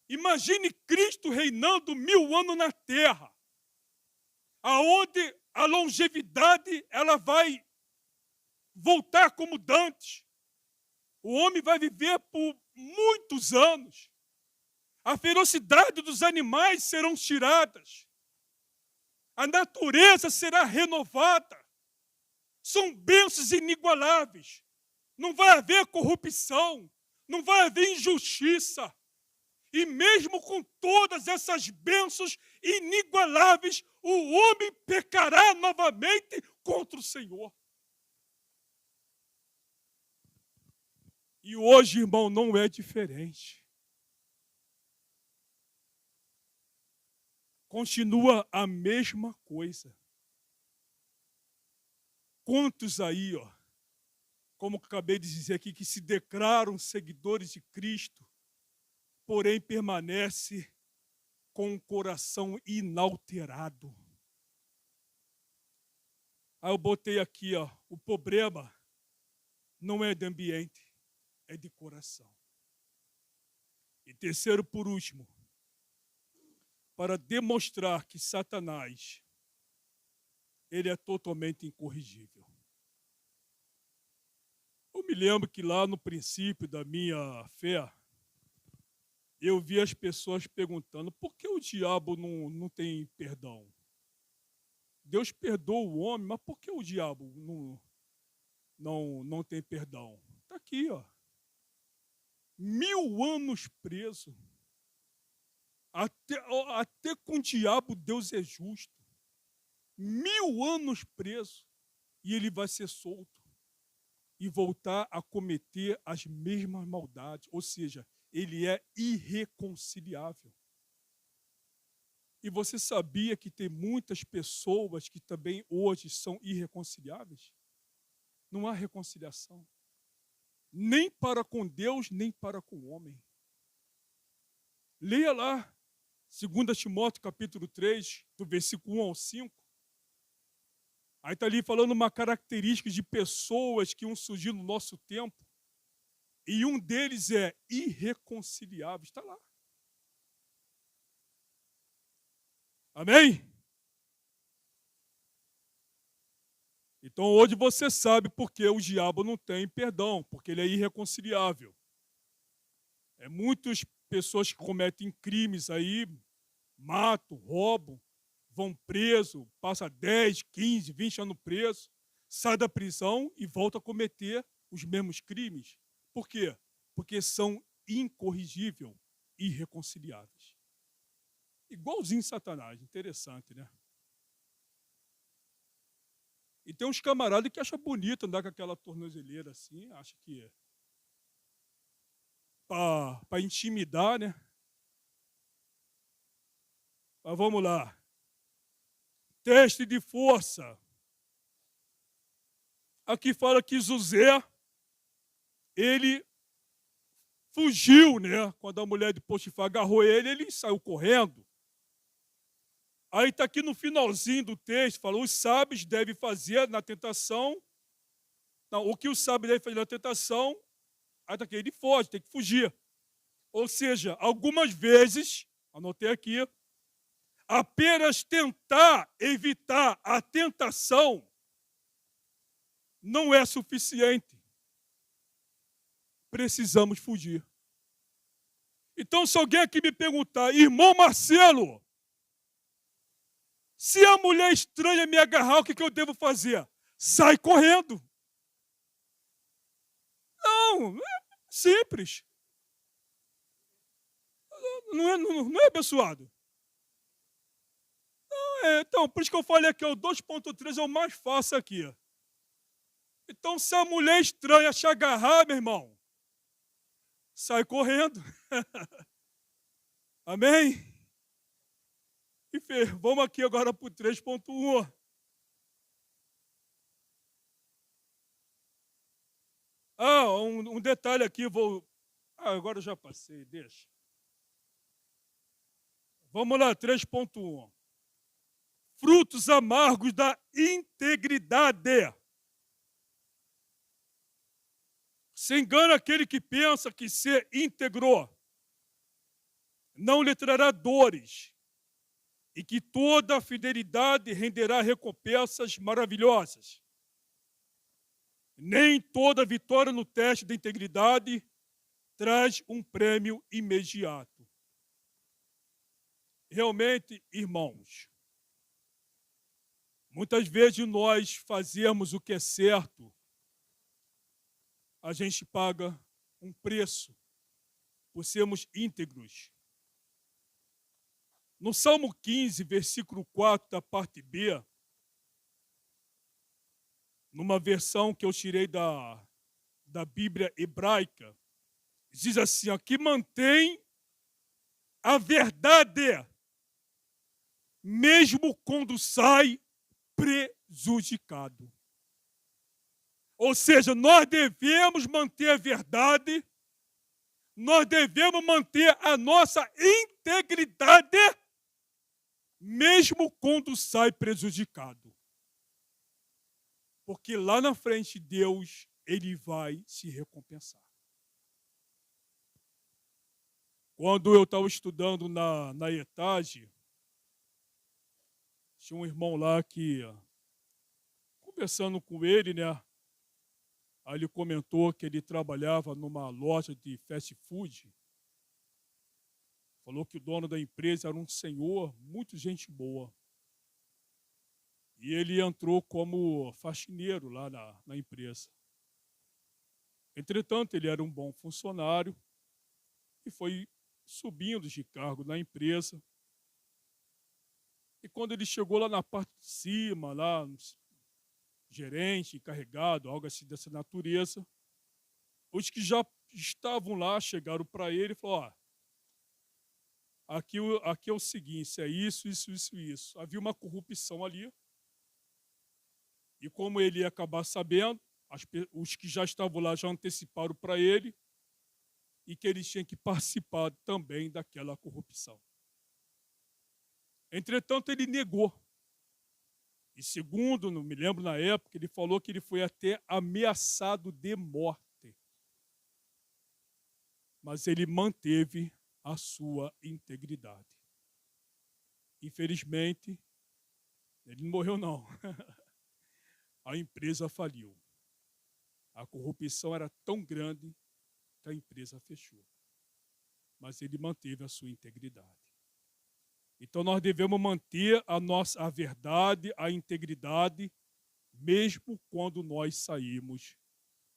imagine Cristo reinando 1000 anos na terra, aonde a longevidade ela vai voltar como dantes. O homem vai viver por muitos anos. A ferocidade dos animais serão tiradas. A natureza será renovada. São bênçãos inigualáveis. Não vai haver corrupção. Não vai haver injustiça. E mesmo com todas essas bênçãos inigualáveis, o homem pecará novamente contra o Senhor. E hoje, irmão, não é diferente. Continua a mesma coisa. Quantos aí, como acabei de dizer aqui, que se declaram seguidores de Cristo, porém permanece com o coração inalterado. Aí eu botei aqui, o problema não é de ambiente, é de coração. E terceiro, por último, para demonstrar que Satanás ele é totalmente incorrigível. Eu me lembro que lá no princípio da minha fé, eu vi as pessoas perguntando por que o diabo não tem perdão? Deus perdoa o homem, mas por que o diabo não tem perdão? Está aqui, 1000 anos preso. Até com o diabo Deus é justo. 1000 anos preso e ele vai ser solto e voltar a cometer as mesmas maldades. Ou seja, ele é irreconciliável. E você sabia que tem muitas pessoas que também hoje são irreconciliáveis? Não há reconciliação. Nem para com Deus, nem para com o homem. Leia lá, 2 Timóteo capítulo 3, do versículo 1 ao 5. Aí está ali falando uma característica de pessoas que iam surgir no nosso tempo. E um deles é irreconciliável. Está lá. Amém? Então hoje você sabe por que o diabo não tem perdão, porque ele é irreconciliável. Muitas pessoas que cometem crimes aí, matam, roubam, vão preso, passa 10, 15, 20 anos preso, sai da prisão e volta a cometer os mesmos crimes. Por quê? Porque são incorrigíveis, irreconciliáveis. Igualzinho Satanás, interessante, né? E tem uns camaradas que acham bonito andar com aquela tornozeleira assim, acha que para intimidar, né? Mas vamos lá. Teste de força. Aqui fala que José, ele fugiu, né? Quando a mulher de Potifar agarrou ele, ele saiu correndo. Aí está aqui no finalzinho do texto, falou, os sábios devem fazer na tentação. Não, o que o sábio deve fazer na tentação, aí está aqui, ele foge, tem que fugir. Ou seja, algumas vezes, anotei aqui, apenas tentar evitar a tentação não é suficiente. Precisamos fugir. Então, se alguém aqui me perguntar, irmão Marcelo, se a mulher estranha me agarrar, o que eu devo fazer? Sai correndo. Não, é simples. Não é abençoado. Não é, então, por isso que eu falei aqui, o 2.3 é o mais fácil aqui. Então, se a mulher estranha te agarrar, meu irmão, sai correndo. Amém? E vamos aqui agora para o 3.1. Um detalhe aqui, agora eu já passei, deixa. Vamos lá, 3.1. Frutos amargos da integridade. Se engana aquele que pensa que ser íntegro não lhe trará dores e que toda a fidelidade renderá recompensas maravilhosas. Nem toda vitória no teste da integridade traz um prêmio imediato. Realmente, irmãos, muitas vezes nós fazemos o que é certo, a gente paga um preço por sermos íntegros. No Salmo 15, versículo 4, da parte B, numa versão que eu tirei da Bíblia hebraica, diz assim, ó, que mantém a verdade, mesmo quando sai prejudicado. Ou seja, nós devemos manter a verdade, nós devemos manter a nossa integridade, mesmo quando sai prejudicado. Porque lá na frente, Deus, ele vai se recompensar. Quando eu estava estudando na ETAG, tinha um irmão lá que, conversando com ele, né? Aí ele comentou que ele trabalhava numa loja de fast food. Falou que o dono da empresa era um senhor, muito gente boa. E ele entrou como faxineiro lá na empresa. Entretanto, ele era um bom funcionário e foi subindo de cargo na empresa. E quando ele chegou lá na parte de cima, lá gerente, encarregado, algo assim dessa natureza, os que já estavam lá chegaram para ele e falaram, aqui é o seguinte, é isso, isso, isso, isso. Havia uma corrupção ali, e como ele ia acabar sabendo, os que já estavam lá já anteciparam para ele, e que ele tinha que participar também daquela corrupção. Entretanto, ele negou. E segundo, não me lembro na época, ele falou que ele foi até ameaçado de morte. Mas ele manteve a sua integridade. Infelizmente, ele não morreu não. A empresa faliu. A corrupção era tão grande que a empresa fechou. Mas ele manteve a sua integridade. Então nós devemos manter a verdade, a integridade, mesmo quando nós saímos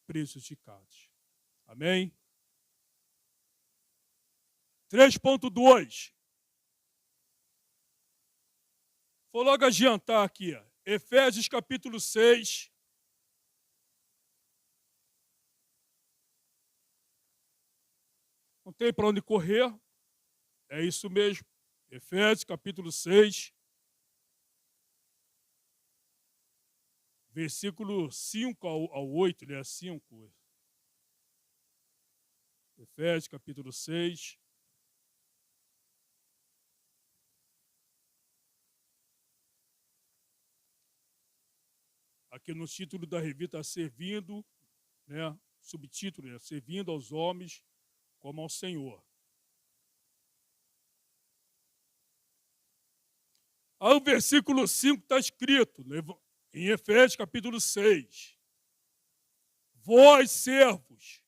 prejudicados. Amém? 3.2. Vou logo adiantar aqui. Efésios capítulo 6. Não tem para onde correr. É isso mesmo. Efésios capítulo 6. Versículo 5 ao 8, né? 5. Efésios capítulo 6. Aqui no título da revista, servindo, né? Subtítulo, né? Servindo aos homens como ao Senhor. Aí o versículo 5 está escrito, em Efésios capítulo 6. Vós, servos,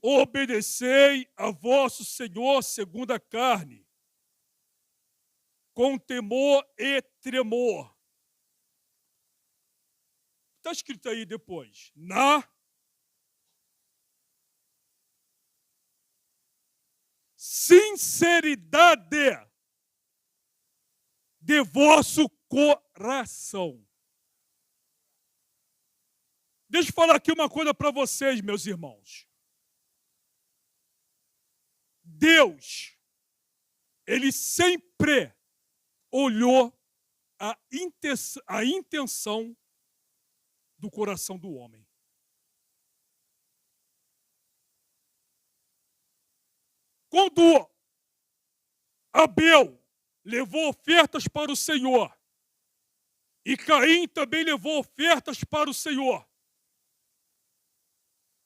obedecei a vosso Senhor segundo a carne, com temor e tremor. Está escrito aí depois. Na sinceridade de vosso coração. Deixa eu falar aqui uma coisa para vocês, meus irmãos. Deus, Ele sempre olhou a intenção do coração do homem. Quando Abel levou ofertas para o Senhor, e Caim também levou ofertas para o Senhor,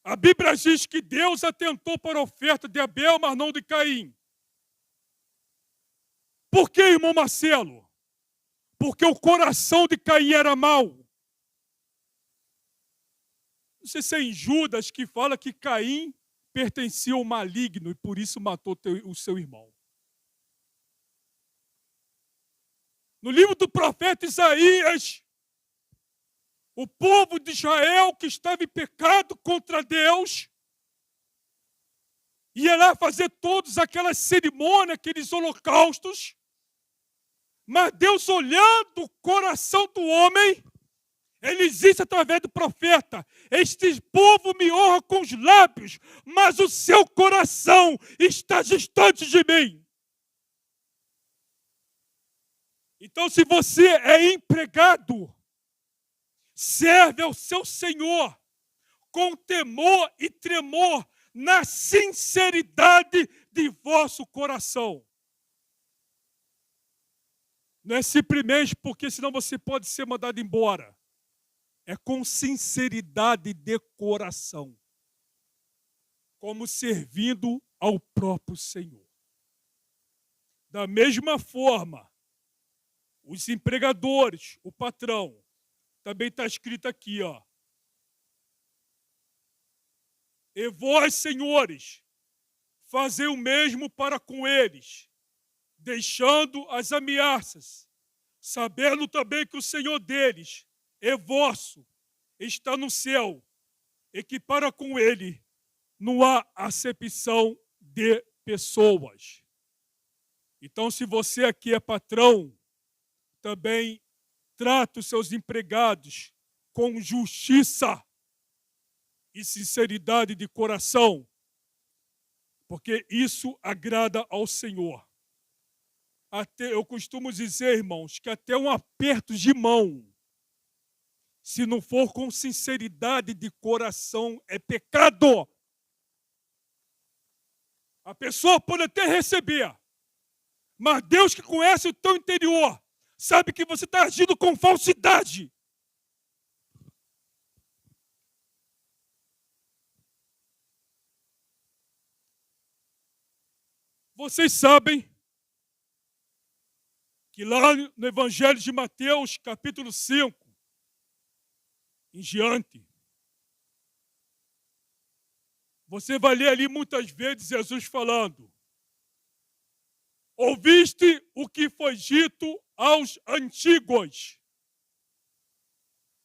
a Bíblia diz que Deus atentou para a oferta de Abel, mas não de Caim. Por que, irmão Marcelo? Porque o coração de Caim era mau. Não sei se é em Judas que fala que Caim pertencia ao maligno e por isso matou o seu irmão. No livro do profeta Isaías, o povo de Israel que estava em pecado contra Deus ia lá fazer todas aquelas cerimônias, aqueles holocaustos, mas Deus, olhando o coração do homem, Ele disse através do profeta: este povo me honra com os lábios, mas o seu coração está distante de mim. Então, se você é empregado, serve ao seu Senhor com temor e tremor, na sinceridade de vosso coração. Não é simplesmente porque senão você pode ser mandado embora. É com sinceridade de coração, como servindo ao próprio Senhor. Da mesma forma, os empregadores, o patrão, também está escrito aqui, ó. E vós, senhores, fazei o mesmo para com eles, deixando as ameaças, sabendo também que o Senhor deles é vosso, está no céu, e que para com ele não há acepção de pessoas. Então, se você aqui é patrão, também trata os seus empregados com justiça e sinceridade de coração, porque isso agrada ao Senhor. Até, eu costumo dizer, irmãos, que até um aperto de mão, se não for com sinceridade de coração, é pecado. A pessoa pode até receber, mas Deus, que conhece o teu interior, sabe que você está agindo com falsidade. Vocês sabem que lá no Evangelho de Mateus, capítulo 5, em diante, você vai ler ali muitas vezes Jesus falando: Ouviste o que foi dito aos antigos.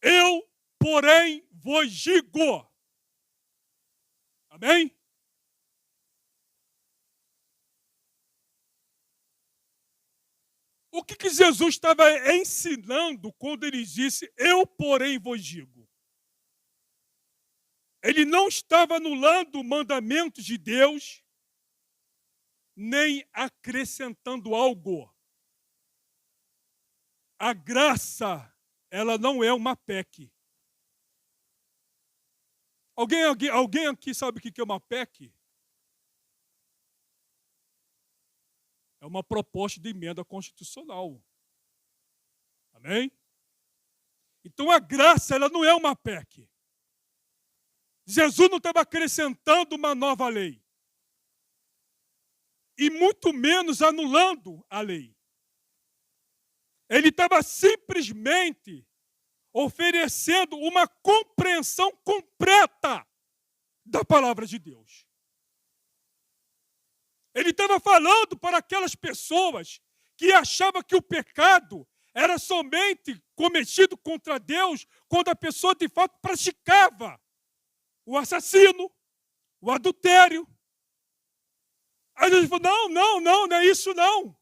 Eu, porém, vos digo. Amém? O que Jesus estava ensinando quando ele disse, eu, porém, vos digo? Ele não estava anulando mandamentos de Deus, nem acrescentando algo. A graça, ela não é uma PEC. Alguém aqui sabe o que é uma PEC? É uma proposta de emenda constitucional. Amém? Então a graça, ela não é uma PEC. Jesus não estava acrescentando uma nova lei. E muito menos anulando a lei. Ele estava simplesmente oferecendo uma compreensão completa da palavra de Deus. Ele estava falando para aquelas pessoas que achavam que o pecado era somente cometido contra Deus quando a pessoa de fato praticava o assassino, o adultério. Aí ele falou, não é isso não.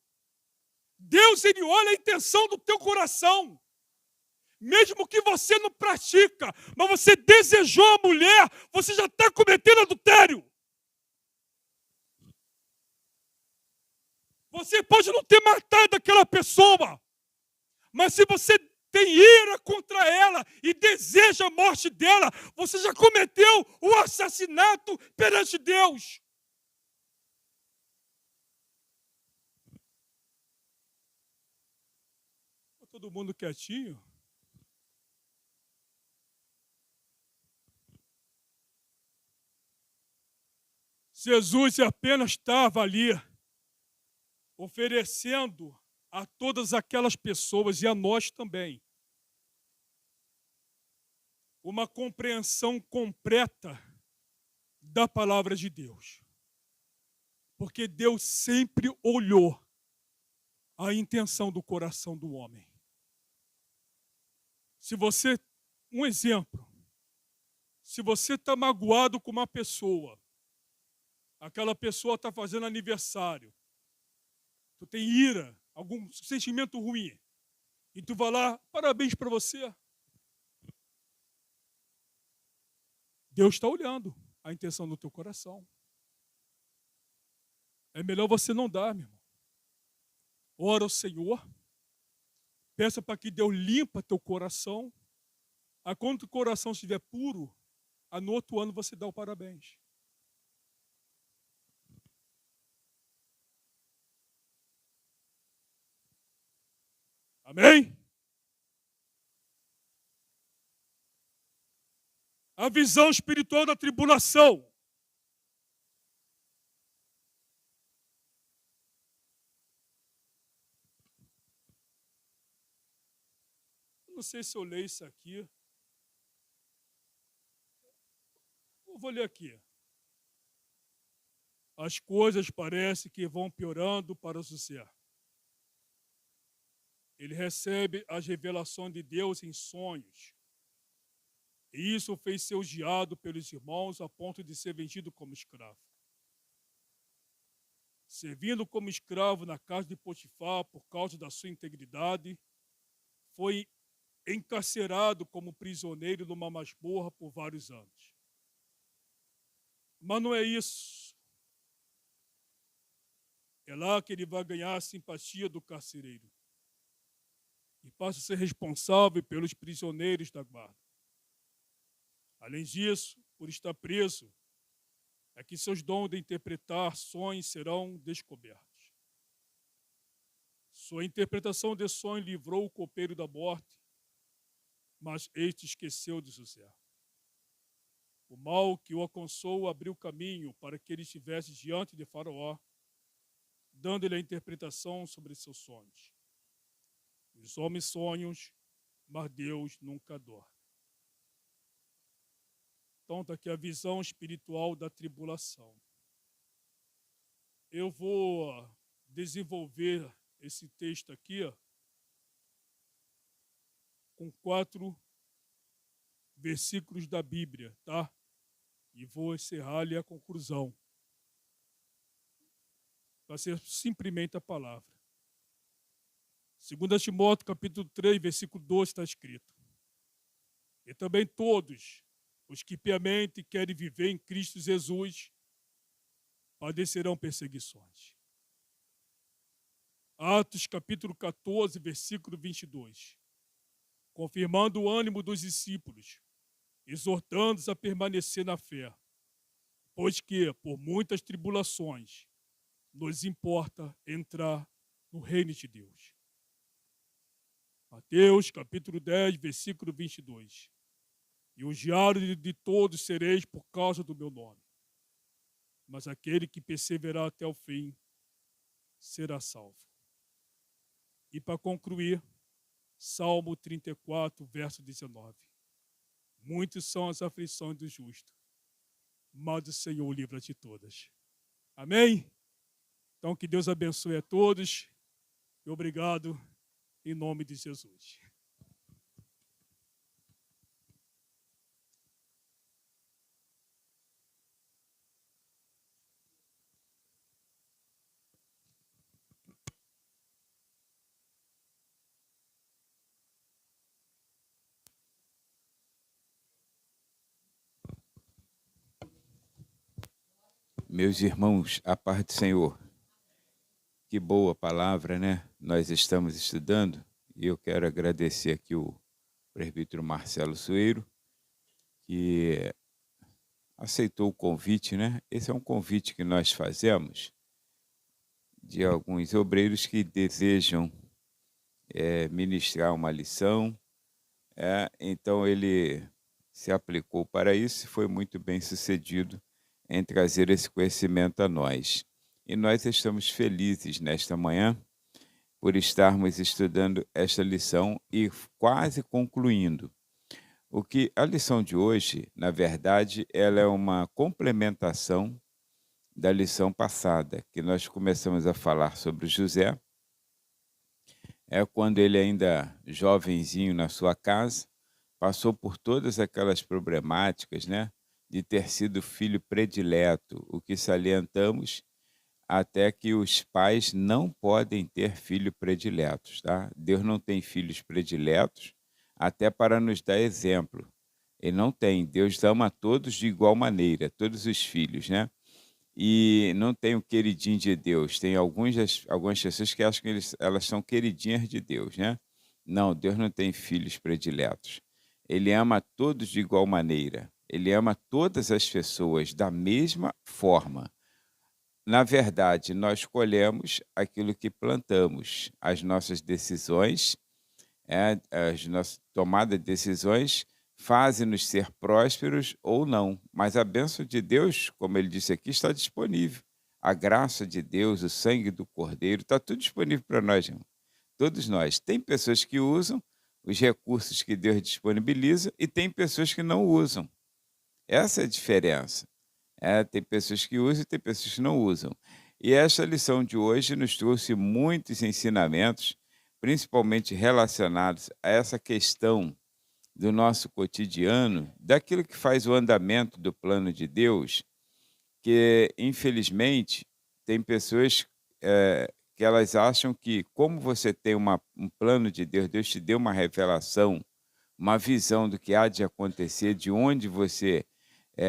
Deus, ele olha a intenção do teu coração. Mesmo que você não pratica, mas você desejou a mulher, você já está cometendo adultério. Você pode não ter matado aquela pessoa, mas se você tem ira contra ela e deseja a morte dela, você já cometeu o assassinato perante Deus. Todo mundo quietinho. Jesus apenas estava ali oferecendo a todas aquelas pessoas e a nós também uma compreensão completa da palavra de Deus. Porque Deus sempre olhou a intenção do coração do homem. Um exemplo, se você está magoado com uma pessoa, aquela pessoa está fazendo aniversário, tu tem ira, algum sentimento ruim, e tu vai lá, parabéns para você. Deus está olhando a intenção do teu coração. É melhor você não dar, meu irmão. Ora ao Senhor, peça para que Deus limpa teu coração. Aí quando o coração estiver puro, no outro ano você dá o parabéns. Amém? A visão espiritual da tribulação. Não sei se eu leio isso aqui. Eu vou ler aqui. As coisas parecem que vão piorando para o José. Ele recebe as revelações de Deus em sonhos. E isso fez ser odiado pelos irmãos a ponto de ser vendido como escravo. Servindo como escravo na casa de Potifar por causa da sua integridade, foi encarcerado como prisioneiro numa masmorra por vários anos. Mas não é isso. É lá que ele vai ganhar a simpatia do carcereiro. E passa a ser responsável pelos prisioneiros da guarda. Além disso, por estar preso, é que seus dons de interpretar sonhos serão descobertos. Sua interpretação de sonho livrou o copeiro da morte, mas este esqueceu de José. O mal que o alcançou abriu caminho para que ele estivesse diante de Faraó, dando-lhe a interpretação sobre seus sonhos. Os homens sonham, mas Deus nunca dorme. Então está aqui a visão espiritual da tribulação. Eu vou desenvolver esse texto aqui, ó, com 4 versículos da Bíblia, tá? E vou encerrar ali a conclusão. Vai ser simplesmente a palavra. 2 Timóteo, capítulo 3, versículo 12, está escrito: e também todos os que piamente querem viver em Cristo Jesus padecerão perseguições. Atos, capítulo 14, versículo 22. Confirmando o ânimo dos discípulos, exortando-os a permanecer na fé, pois que, por muitas tribulações, nos importa entrar no reino de Deus. Mateus, capítulo 10, versículo 22. E odiado de todos sereis por causa do meu nome, mas aquele que perseverar até o fim será salvo. E para concluir, Salmo 34, verso 19. Muitas são as aflições do justo, mas o Senhor o livra de todas. Amém? Então, que Deus abençoe a todos e obrigado em nome de Jesus. Meus irmãos, a paz do Senhor. Que boa palavra, né? Nós estamos estudando e eu quero agradecer aqui o presbítero Marcelo Sueiro, que aceitou o convite, né? Esse é um convite que nós fazemos de alguns obreiros que desejam ministrar uma lição. Então ele se aplicou para isso e foi muito bem sucedido em trazer esse conhecimento a nós. E nós estamos felizes nesta manhã por estarmos estudando esta lição e quase concluindo. A lição de hoje, na verdade, ela é uma complementação da lição passada, que nós começamos a falar sobre José. Quando ele ainda jovenzinho na sua casa, passou por todas aquelas problemáticas, né? De ter sido filho predileto, o que salientamos até que os pais não podem ter filhos prediletos, tá? Deus não tem filhos prediletos, até para nos dar exemplo. Ele não tem. Deus ama a todos de igual maneira, todos os filhos, né? E não tem o queridinho de Deus. Tem algumas pessoas que acham que elas são queridinhas de Deus, né? Não, Deus não tem filhos prediletos. Ele ama a todos de igual maneira. Ele ama todas as pessoas da mesma forma. Na verdade, nós colhemos aquilo que plantamos. As nossas decisões, as nossas tomadas de decisões fazem-nos ser prósperos ou não. Mas a bênção de Deus, como ele disse aqui, está disponível. A graça de Deus, o sangue do Cordeiro, está tudo disponível para nós, irmão. Todos nós. Tem pessoas que usam os recursos que Deus disponibiliza e tem pessoas que não usam. Essa é a diferença. Tem pessoas que usam e tem pessoas que não usam. E esta lição de hoje nos trouxe muitos ensinamentos, principalmente relacionados a essa questão do nosso cotidiano, daquilo que faz o andamento do plano de Deus, que, infelizmente, tem pessoas que elas acham que, como você tem um plano de Deus, Deus te deu uma revelação, uma visão do que há de acontecer, de onde você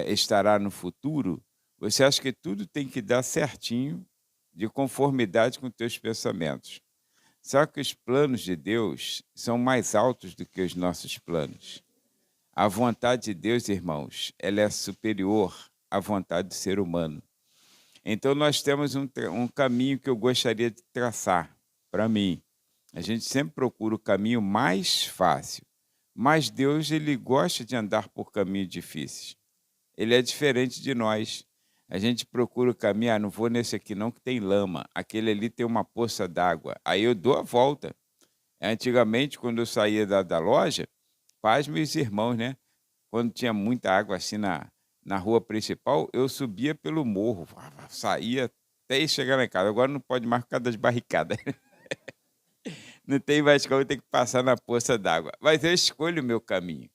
estará no futuro, você acha que tudo tem que dar certinho, de conformidade com os teus pensamentos. Só que os planos de Deus são mais altos do que os nossos planos. A vontade de Deus, irmãos, ela é superior à vontade do ser humano. Então, nós temos um caminho que eu gostaria de traçar para mim. A gente sempre procura o caminho mais fácil, mas Deus ele gosta de andar por caminhos difíceis. Ele é diferente de nós. A gente procura o caminho, não vou nesse aqui não, que tem lama. Aquele ali tem uma poça d'água. Aí eu dou a volta. Antigamente, quando eu saía da loja, pais, meus irmãos, né? Quando tinha muita água assim na rua principal, eu subia pelo morro, saía até chegar lá em casa. Agora não pode mais por causa das barricadas. Não tem mais como, tem que passar na poça d'água. Mas eu escolho o meu caminho.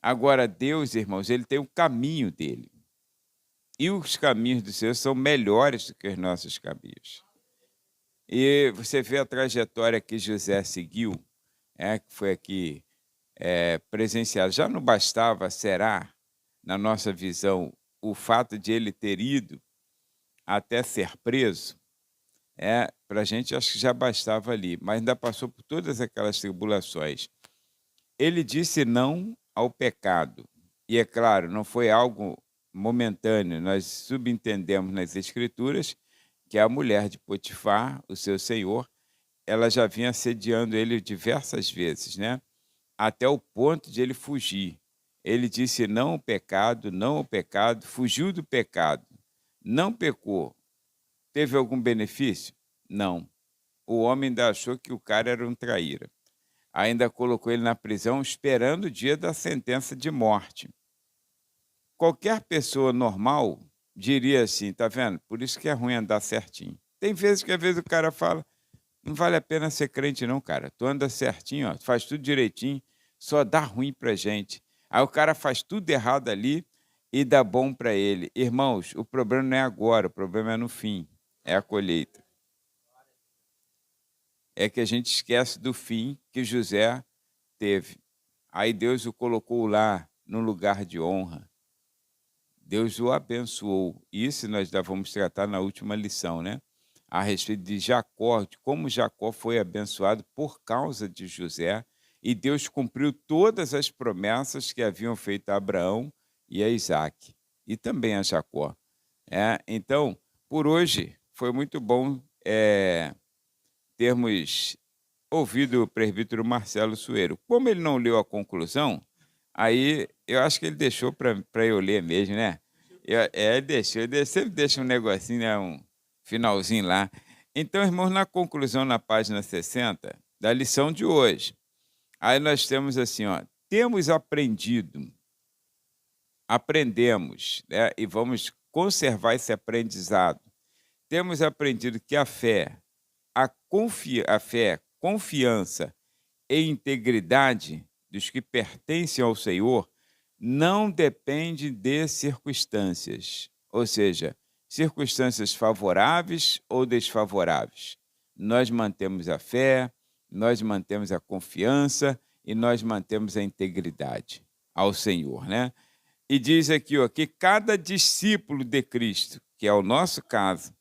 Agora, Deus, irmãos, ele tem o caminho dele. E os caminhos do Senhor são melhores do que os nossos caminhos. E você vê a trajetória que José seguiu, que foi aqui presenciado. Já não bastava, será, na nossa visão, o fato de ele ter ido até ser preso? Para a gente, acho que já bastava ali, mas ainda passou por todas aquelas tribulações. Ele disse não ao pecado. E, é claro, não foi algo momentâneo. Nós subentendemos nas Escrituras que a mulher de Potifar, o seu senhor, ela já vinha assediando ele diversas vezes, né? Até o ponto de ele fugir. Ele disse não ao pecado, não ao pecado, fugiu do pecado, não pecou. Teve algum benefício? Não. O homem ainda achou que o cara era um traíra. Ainda colocou ele na prisão esperando o dia da sentença de morte. Qualquer pessoa normal diria assim, tá vendo? Por isso que é ruim andar certinho. Tem vezes que às vezes o cara fala, não vale a pena ser crente não, cara. Tu anda certinho, ó, faz tudo direitinho, só dá ruim pra gente. Aí o cara faz tudo errado ali e dá bom para ele. Irmãos, o problema não é agora, o problema é no fim, é a colheita. É que a gente esquece do fim que José teve. Aí Deus o colocou lá no lugar de honra. Deus o abençoou. Isso nós já vamos tratar na última lição, né? A respeito de Jacó, de como Jacó foi abençoado por causa de José, e Deus cumpriu todas as promessas que haviam feito a Abraão e a Isaac, e também a Jacó. Então, por hoje, foi muito bom termos ouvido o presbítero Marcelo Sueiro. Como ele não leu a conclusão, aí eu acho que ele deixou para eu ler mesmo, né? Ele deixou, ele sempre deixa um negocinho, né? Um finalzinho lá. Então, irmãos, na conclusão, na página 60, da lição de hoje, aí nós temos assim, ó, temos aprendido, aprendemos, né? E vamos conservar esse aprendizado. Temos aprendido que a fé, confiança e integridade dos que pertencem ao Senhor não depende de circunstâncias, ou seja, circunstâncias favoráveis ou desfavoráveis. Nós mantemos a fé, nós mantemos a confiança e nós mantemos a integridade ao Senhor, né? E diz aqui, ó, que cada discípulo de Cristo, que é o nosso caso,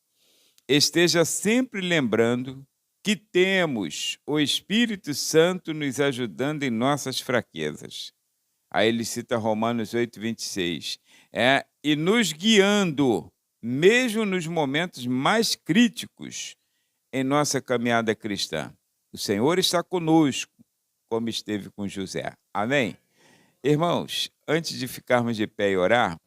esteja sempre lembrando que temos o Espírito Santo nos ajudando em nossas fraquezas. Aí ele cita Romanos 8, 26. E nos guiando, mesmo nos momentos mais críticos em nossa caminhada cristã. O Senhor está conosco, como esteve com José. Amém? Irmãos, antes de ficarmos de pé e orar,